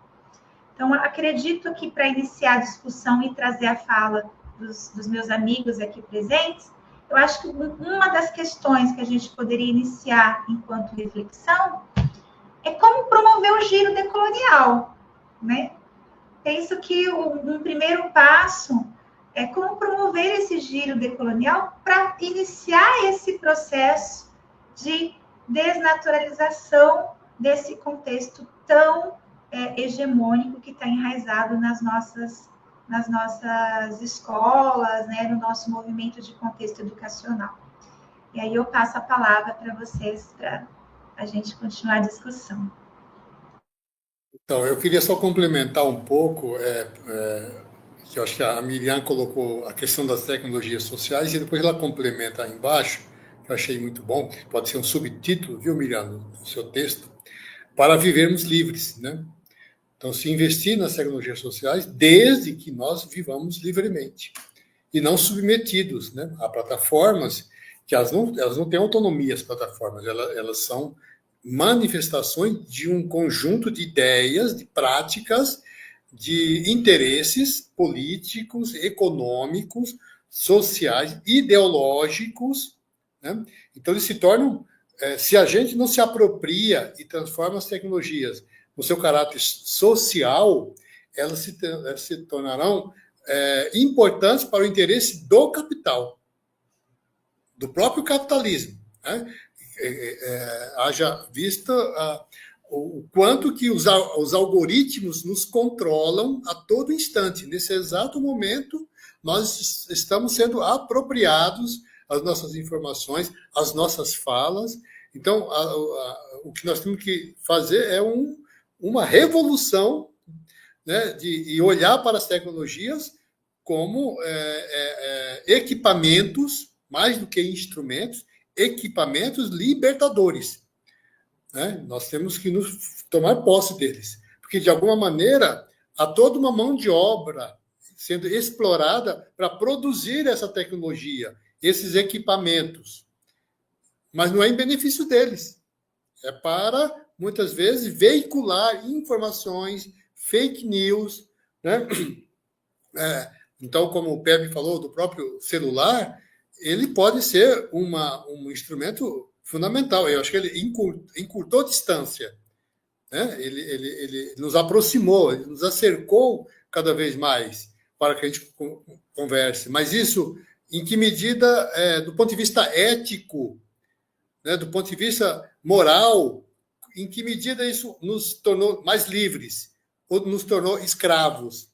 Então, acredito que para iniciar a discussão e trazer a fala dos meus amigos aqui presentes, eu acho que uma das questões que a gente poderia iniciar enquanto reflexão é como promover o giro decolonial, né? Penso que um primeiro passo é como promover esse giro decolonial para iniciar esse processo de desnaturalização desse contexto tão hegemônico que está enraizado nas nossas escolas, né, no nosso movimento de contexto educacional. E aí eu passo a palavra para vocês para a gente continuar a discussão. Então, eu queria só complementar um pouco, que eu acho que a Miriam colocou a questão das tecnologias sociais e depois ela complementa aí embaixo, que eu achei muito bom, que pode ser um subtítulo, viu, Miriam, no seu texto, para vivermos livres, né? Então, se investir nas tecnologias sociais desde que nós vivamos livremente e não submetidos, né, a plataformas que elas não têm autonomia, as plataformas, elas são manifestações de um conjunto de ideias, de práticas, de interesses políticos, econômicos, sociais, ideológicos, né? Então, eles se tornam, se a gente não se apropria e transforma as tecnologias no seu caráter social, elas se tornarão importantes para o interesse do capital, do próprio capitalismo, né? Haja vista o quanto que os algoritmos nos controlam a todo instante. Nesse exato momento, nós estamos sendo apropriados as nossas informações, as nossas falas. Então, o que nós temos que fazer é uma revolução, né, de olhar para as tecnologias como equipamentos, mais do que instrumentos, equipamentos libertadores, né? Nós temos que tomar posse deles, porque, de alguma maneira, há toda uma mão de obra sendo explorada para produzir essa tecnologia, esses equipamentos, mas não é em benefício deles, é para, muitas vezes, veicular informações, fake news, né? Então, como o Pepe falou do próprio celular, ele pode ser um instrumento fundamental. Eu acho que ele encurtou distância, né? Ele nos aproximou, ele nos acercou cada vez mais para que a gente converse. Mas isso, em que medida, do ponto de vista ético, né, do ponto de vista moral, em que medida isso nos tornou mais livres ou nos tornou escravos?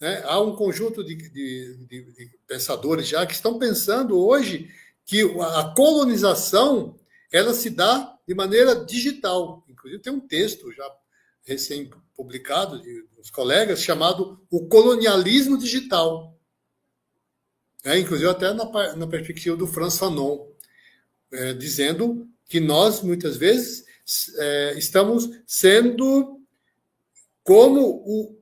Né? Há um conjunto de pensadores já que estão pensando hoje que a colonização ela se dá de maneira digital. Inclusive, tem um texto já recém-publicado de uns colegas chamado O Colonialismo Digital. Inclusive, até na perspectiva do Frantz Fanon, dizendo que nós, muitas vezes, estamos sendo como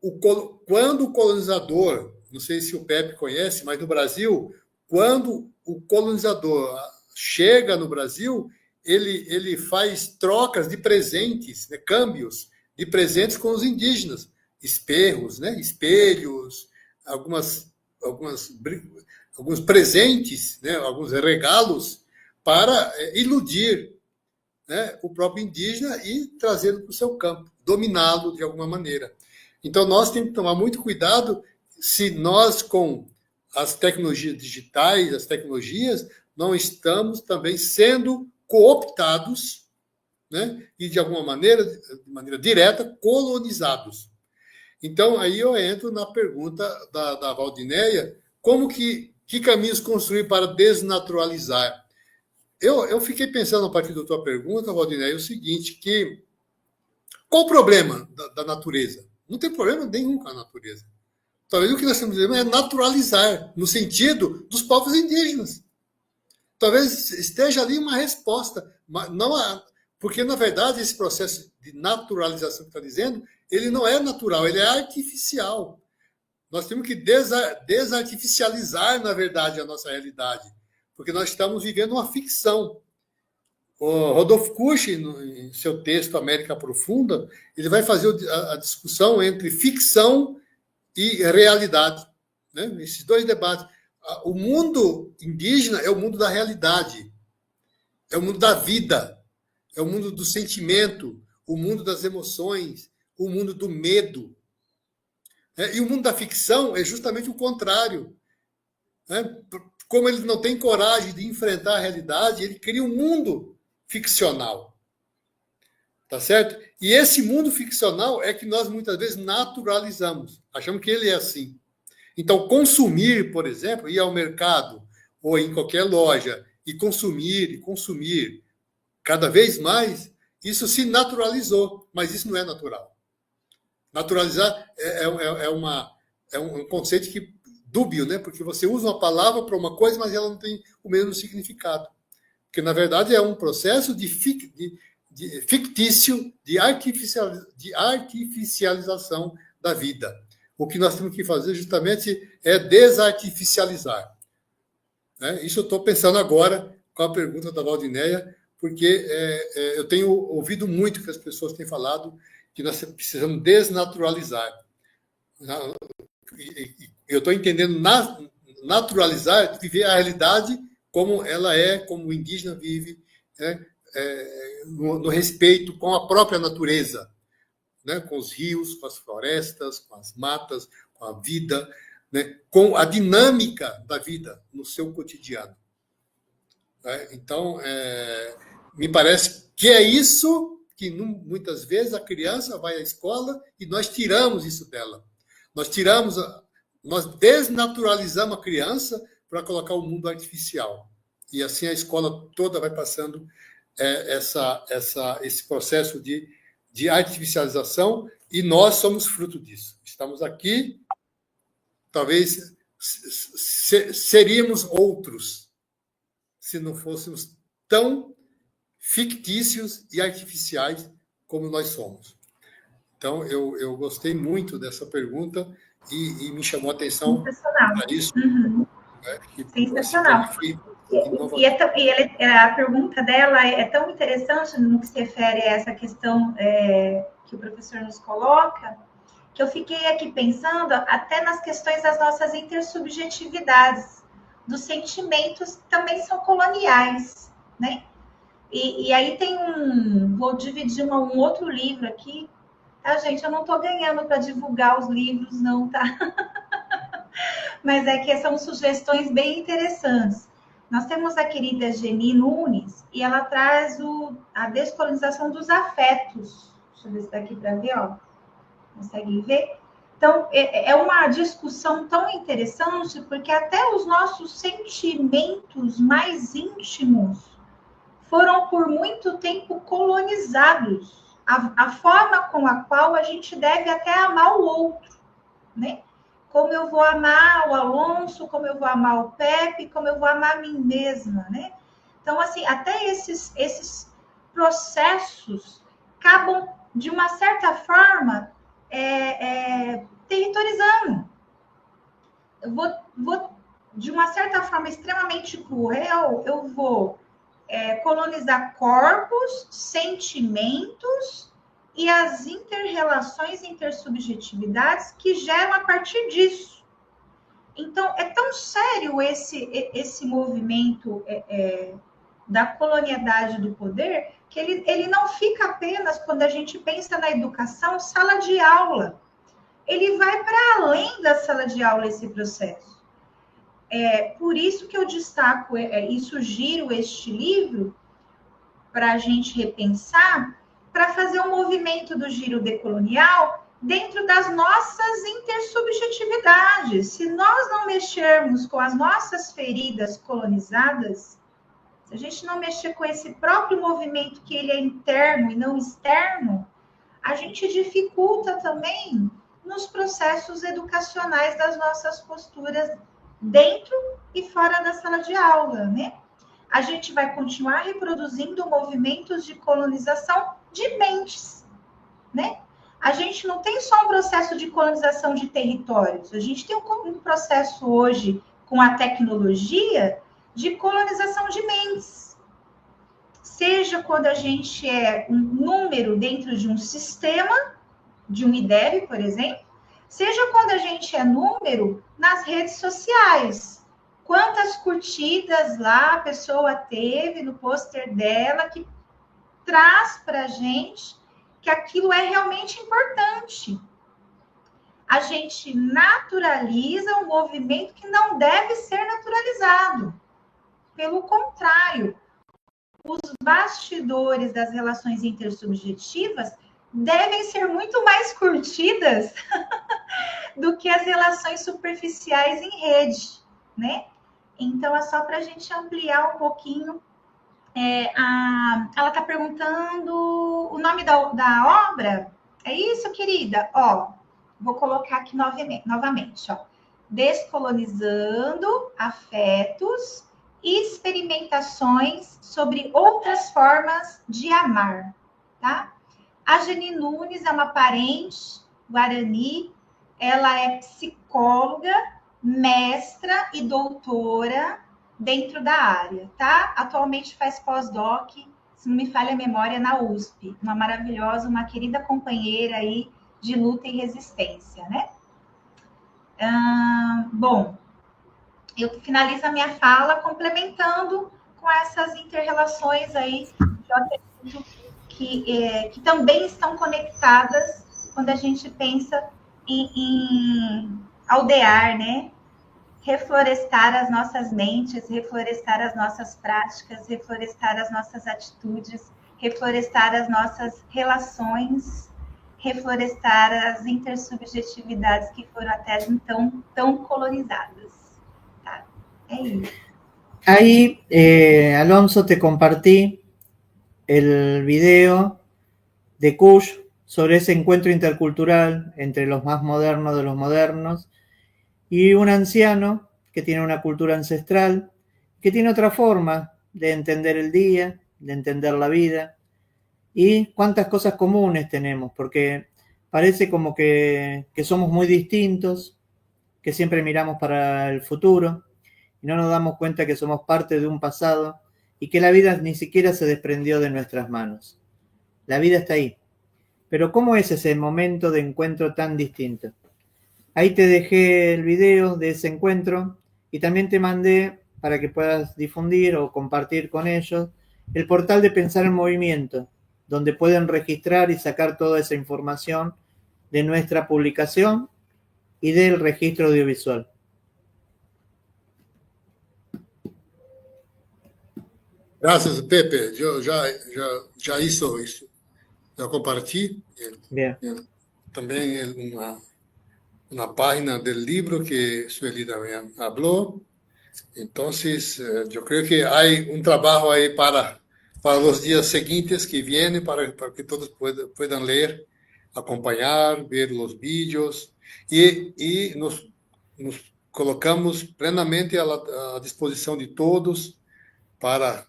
quando o colonizador, não sei se o Pepe conhece, mas no Brasil, quando o colonizador chega no Brasil, ele faz trocas de presentes, né, câmbios de presentes com os indígenas, esperros, né, espelhos, alguns presentes, né, alguns regalos para iludir, né, o próprio indígena e trazê-lo para o seu campo, dominá-lo de alguma maneira. Então, nós temos que tomar muito cuidado se nós, com as tecnologias digitais, as tecnologias, não estamos também sendo cooptados, né, e, de alguma maneira, de maneira direta, colonizados. Então, aí eu entro na pergunta da Valdinéia, que caminhos construir para desnaturalizar? Eu fiquei pensando, a partir da tua pergunta, Valdinéia, o seguinte, qual o problema da natureza? Não tem problema nenhum com a natureza. Talvez o que nós temos que fazer é naturalizar, no sentido dos povos indígenas. Talvez esteja ali uma resposta, mas não há, porque, na verdade, esse processo de naturalização que está dizendo, ele não é natural, ele é artificial. Nós temos que desartificializar, na verdade, a nossa realidade, porque nós estamos vivendo uma ficção. O Rodolfo Kusch, em seu texto América Profunda, ele vai fazer a discussão entre ficção e realidade, né? Esses dois debates. O mundo indígena é o mundo da realidade, é o mundo da vida, é o mundo do sentimento, o mundo das emoções, o mundo do medo. E o mundo da ficção é justamente o contrário. Como ele não tem coragem de enfrentar a realidade, ele cria um mundo ficcional. Tá certo? E esse mundo ficcional é que nós muitas vezes naturalizamos. Achamos que ele é assim. Então, consumir, por exemplo, ir ao mercado ou em qualquer loja e consumir cada vez mais, isso se naturalizou, mas isso não é natural. Naturalizar é um conceito dúbio, né? Porque você usa uma palavra para uma coisa, mas ela não tem o mesmo significado. Porque, na verdade, é um processo fictício, de artificialização da vida. O que nós temos que fazer justamente é desartificializar. Isso eu estou pensando agora com a pergunta da Valdinéia, porque eu tenho ouvido muito que as pessoas têm falado que nós precisamos desnaturalizar. Eu estou entendendo naturalizar, viver a realidade como ela é, como o indígena vive, né? No respeito com a própria natureza, né? Com os rios, com as florestas, com as matas, com a vida, né? Com a dinâmica da vida no seu cotidiano. Então, me parece que é isso que muitas vezes a criança vai à escola e nós tiramos isso dela. Nós desnaturalizamos a criança para colocar o mundo artificial. E assim a escola toda vai passando esse processo de artificialização, e nós somos fruto disso. Estamos aqui, talvez seríamos outros se não fôssemos tão fictícios e artificiais como nós somos. Então, eu gostei muito dessa pergunta e me chamou a atenção para isso. Uhum. Sensacional. A pergunta dela é tão interessante no que se refere a essa questão que o professor nos coloca, que eu fiquei aqui pensando até nas questões das nossas intersubjetividades, dos sentimentos que também são coloniais, né? E aí vou dividir um outro livro aqui, tá, gente? Eu não estou ganhando para divulgar os livros, não, tá? Mas que são sugestões bem interessantes. Nós temos a querida Geni Nunes, e ela traz a descolonização dos afetos. Deixa eu ver se está aqui para ver, ó. Consegue ver? Então, é uma discussão tão interessante, porque até os nossos sentimentos mais íntimos foram, por muito tempo, colonizados. A forma com a qual a gente deve até amar o outro, né? Como eu vou amar o Alonso, como eu vou amar o Pepe, como eu vou amar a mim mesma, né? Então, assim, até esses processos acabam, de uma certa forma, territorizando. Eu vou, de uma certa forma extremamente cruel, eu vou colonizar corpos, sentimentos e as interrelações, intersubjetividades que geram a partir disso. Então, é tão sério esse movimento da colonialidade do poder, que ele não fica apenas, quando a gente pensa na educação, sala de aula. Ele vai para além da sala de aula, esse processo. Por isso que eu destaco e sugiro este livro para a gente repensar, para fazer um movimento do giro decolonial dentro das nossas intersubjetividades. Se nós não mexermos com as nossas feridas colonizadas, se a gente não mexer com esse próprio movimento que ele é interno e não externo, a gente dificulta também nos processos educacionais das nossas posturas dentro e fora da sala de aula, né? A gente vai continuar reproduzindo movimentos de colonização de mentes, né? A gente não tem só um processo de colonização de territórios, a gente tem um processo hoje com a tecnologia de colonização de mentes. Seja quando a gente é um número dentro de um sistema, de um IDEB, por exemplo, seja quando a gente é número nas redes sociais. Quantas curtidas lá a pessoa teve no pôster dela, que traz para a gente que aquilo é realmente importante. A gente naturaliza um movimento que não deve ser naturalizado. Pelo contrário, os bastidores das relações intersubjetivas devem ser muito mais curtidas do que as relações superficiais em rede, né? Então, é só para a gente ampliar um pouquinho. Ela está perguntando o nome da obra. É isso, querida? Ó, vou colocar aqui novamente, ó. Descolonizando afetos e experimentações sobre outras formas de amar, tá? A Geni Nunes é uma parente guarani, ela é psicóloga, mestra e doutora dentro da área, tá? Atualmente faz pós-doc, se não me falha a memória, na USP. Uma maravilhosa, uma querida companheira aí de luta e resistência, né? Bom, eu finalizo a minha fala complementando com essas inter-relações aí que também estão conectadas quando a gente pensa em aldear, né? Reflorestar as nossas mentes, reflorestar as nossas práticas, reflorestar as nossas atitudes, reflorestar as nossas relações, reflorestar as intersubjetividades que foram até então tão colonizadas. Tá? É isso. Ahí, Alonso, te compartí el video de Kush sobre ese encuentro intercultural entre los más modernos de los modernos y un anciano que tiene una cultura ancestral, que tiene otra forma de entender el día, de entender la vida, y cuántas cosas comunes tenemos, porque parece como que somos muy distintos, que siempre miramos para el futuro, y no nos damos cuenta que somos parte de un pasado, y que la vida ni siquiera se desprendió de nuestras manos. La vida está ahí. Pero ¿cómo es ese momento de encuentro tan distinto? Ahí te dejé el video de ese encuentro y también te mandé, para que puedas difundir o compartir con ellos, el portal de Pensar en Movimiento, donde pueden registrar y sacar toda esa información de nuestra publicación y del registro audiovisual. Graças, Pepe. Já isso. Já compartilhei. Bien. Também uma página do livro que Sueli também falou. Então, eu creio que há trabalho aí para os dias seguintes que vêm, para que todos possam ler, acompanhar, ver os vídeos e nos colocamos plenamente à disposição de todos para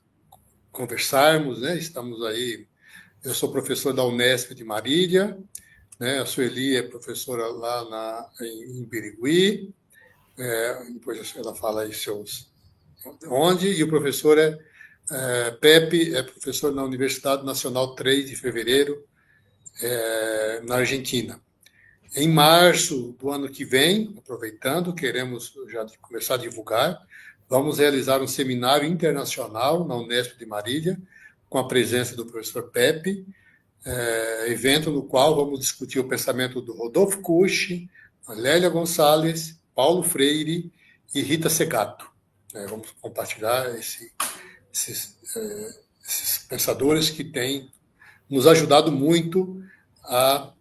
conversarmos, né? Estamos aí. Eu sou professor da Unesp de Marília, né? A Sueli é professora lá em Birigui. Depois ela fala aí onde, e o professor Pepe é professor na Universidade Nacional 3 de Fevereiro, na Argentina. Em março do ano que vem, aproveitando, queremos já começar a divulgar, vamos realizar um seminário internacional na Unesp de Marília, com a presença do professor Pepe, evento no qual vamos discutir o pensamento do Rodolfo Kusch, Lélia Gonçalves, Paulo Freire e Rita Segato. Vamos compartilhar esses pensadores que têm nos ajudado muito a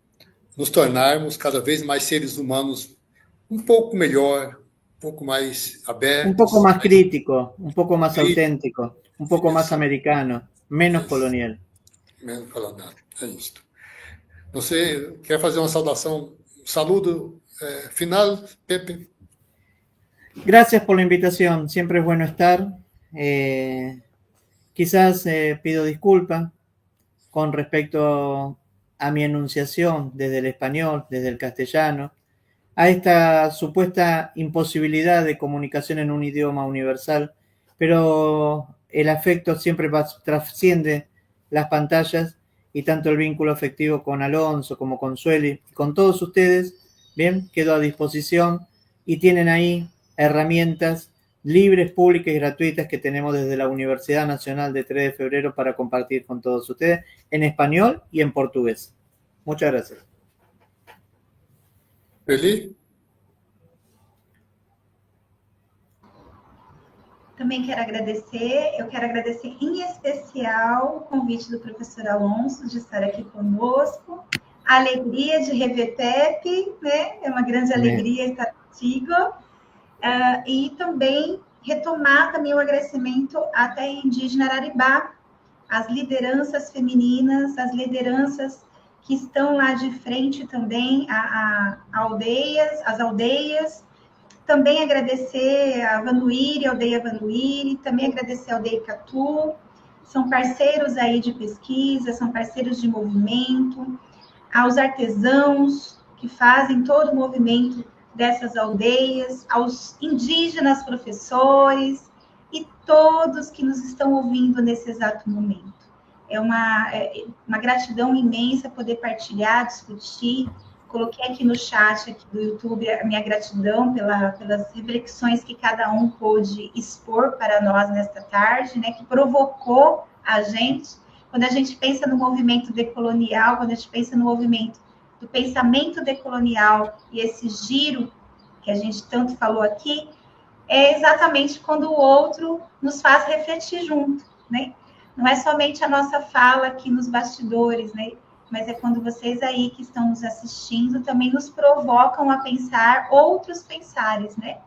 nos tornarmos cada vez mais seres humanos um pouco melhor, um pouco mais abertos. Un poco más crítico, un poco más Sí. auténtico, un poco más Isso. americano, menos Isso. colonial. Menos colonial, é isso. Você quer fazer uma saudação, um saludo final, Pepe? Gracias por la invitación, siempre es bueno estar. Quizás pido disculpas con respecto a mi enunciación desde el español, desde el castellano, a esta supuesta imposibilidad de comunicación en un idioma universal, pero el afecto siempre trasciende las pantallas y tanto el vínculo afectivo con Alonso como con Sueli, con todos ustedes, bien, quedo a disposición y tienen ahí herramientas libres, públicas y gratuitas que tenemos desde la Universidad Nacional de 3 de Febrero para compartir con todos ustedes en español y en portugués. Muchas gracias. Eli? Também quero agradecer, eu quero agradecer em especial o convite do professor Alonso de estar aqui conosco, a alegria de rever Pepe, né? É uma grande alegria estar contigo, e também retomar também o agradecimento à terra indígena Araribá, as lideranças femininas, as lideranças que estão lá de frente também, as aldeias. Também agradecer a Vanuíri, a aldeia Vanuíri, também agradecer a aldeia Catu, são parceiros aí de pesquisa, são parceiros de movimento, aos artesãos que fazem todo o movimento dessas aldeias, aos indígenas professores e todos que nos estão ouvindo nesse exato momento. É uma gratidão imensa poder partilhar, discutir. Coloquei aqui no chat aqui do YouTube a minha gratidão pelas reflexões que cada um pôde expor para nós nesta tarde, né, que provocou a gente. Quando a gente pensa no movimento decolonial, quando a gente pensa no movimento do pensamento decolonial e esse giro que a gente tanto falou aqui, é exatamente quando o outro nos faz refletir junto, né? Não é somente a nossa fala aqui nos bastidores, né? Mas é quando vocês aí que estão nos assistindo também nos provocam a pensar outros pensares, né?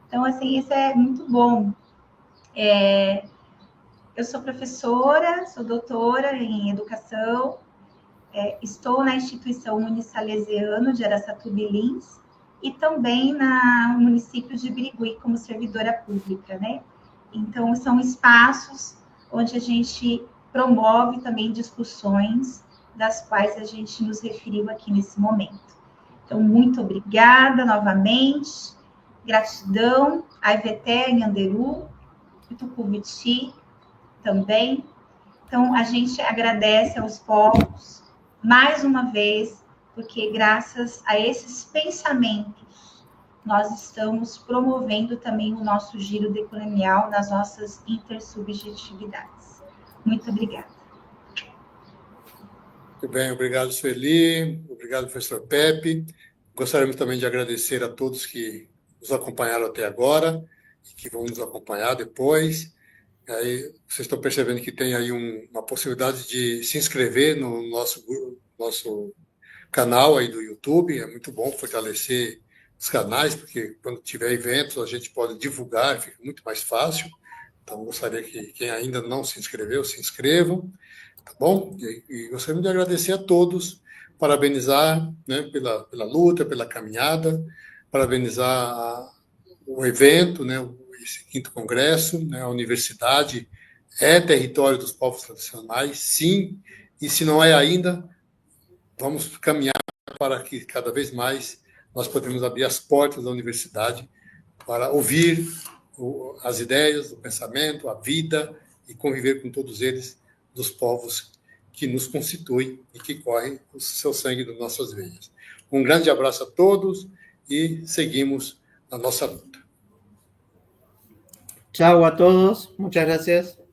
Então, assim, isso é muito bom. Eu sou professora, sou doutora em educação, estou na instituição Unisalesiano de Araçatuba Lins e também no município de Birigui como servidora pública, né? Então, são espaços onde a gente promove também discussões das quais a gente nos referiu aqui nesse momento. Então, muito obrigada novamente, gratidão a Iveté Nhanderu, Tucuviti também. Então, a gente agradece aos povos, mais uma vez, porque graças a esses pensamentos, nós estamos promovendo também o nosso giro decolonial nas nossas intersubjetividades. Muito obrigada. Muito bem, obrigado, Sueli, obrigado, professor Pepe. Gostaríamos também de agradecer a todos que nos acompanharam até agora e que vão nos acompanhar depois. Aí, vocês estão percebendo que tem aí uma possibilidade de se inscrever no nosso canal aí do YouTube. É muito bom fortalecer os canais, porque quando tiver eventos a gente pode divulgar, fica muito mais fácil. Então, gostaria que quem ainda não se inscreveu, se inscrevam. Tá bom? E gostaria de agradecer a todos, parabenizar, né, pela luta, pela caminhada, parabenizar o evento, né, esse 5º Congresso, né, a universidade é território dos povos tradicionais, sim, e se não é ainda, vamos caminhar para que cada vez mais nós podemos abrir as portas da universidade para ouvir as ideias, o pensamento, a vida e conviver com todos eles, dos povos que nos constituem e que correm o seu sangue das nossas veias. Um grande abraço a todos e seguimos na nossa luta. Chao a todos, muchas gracias.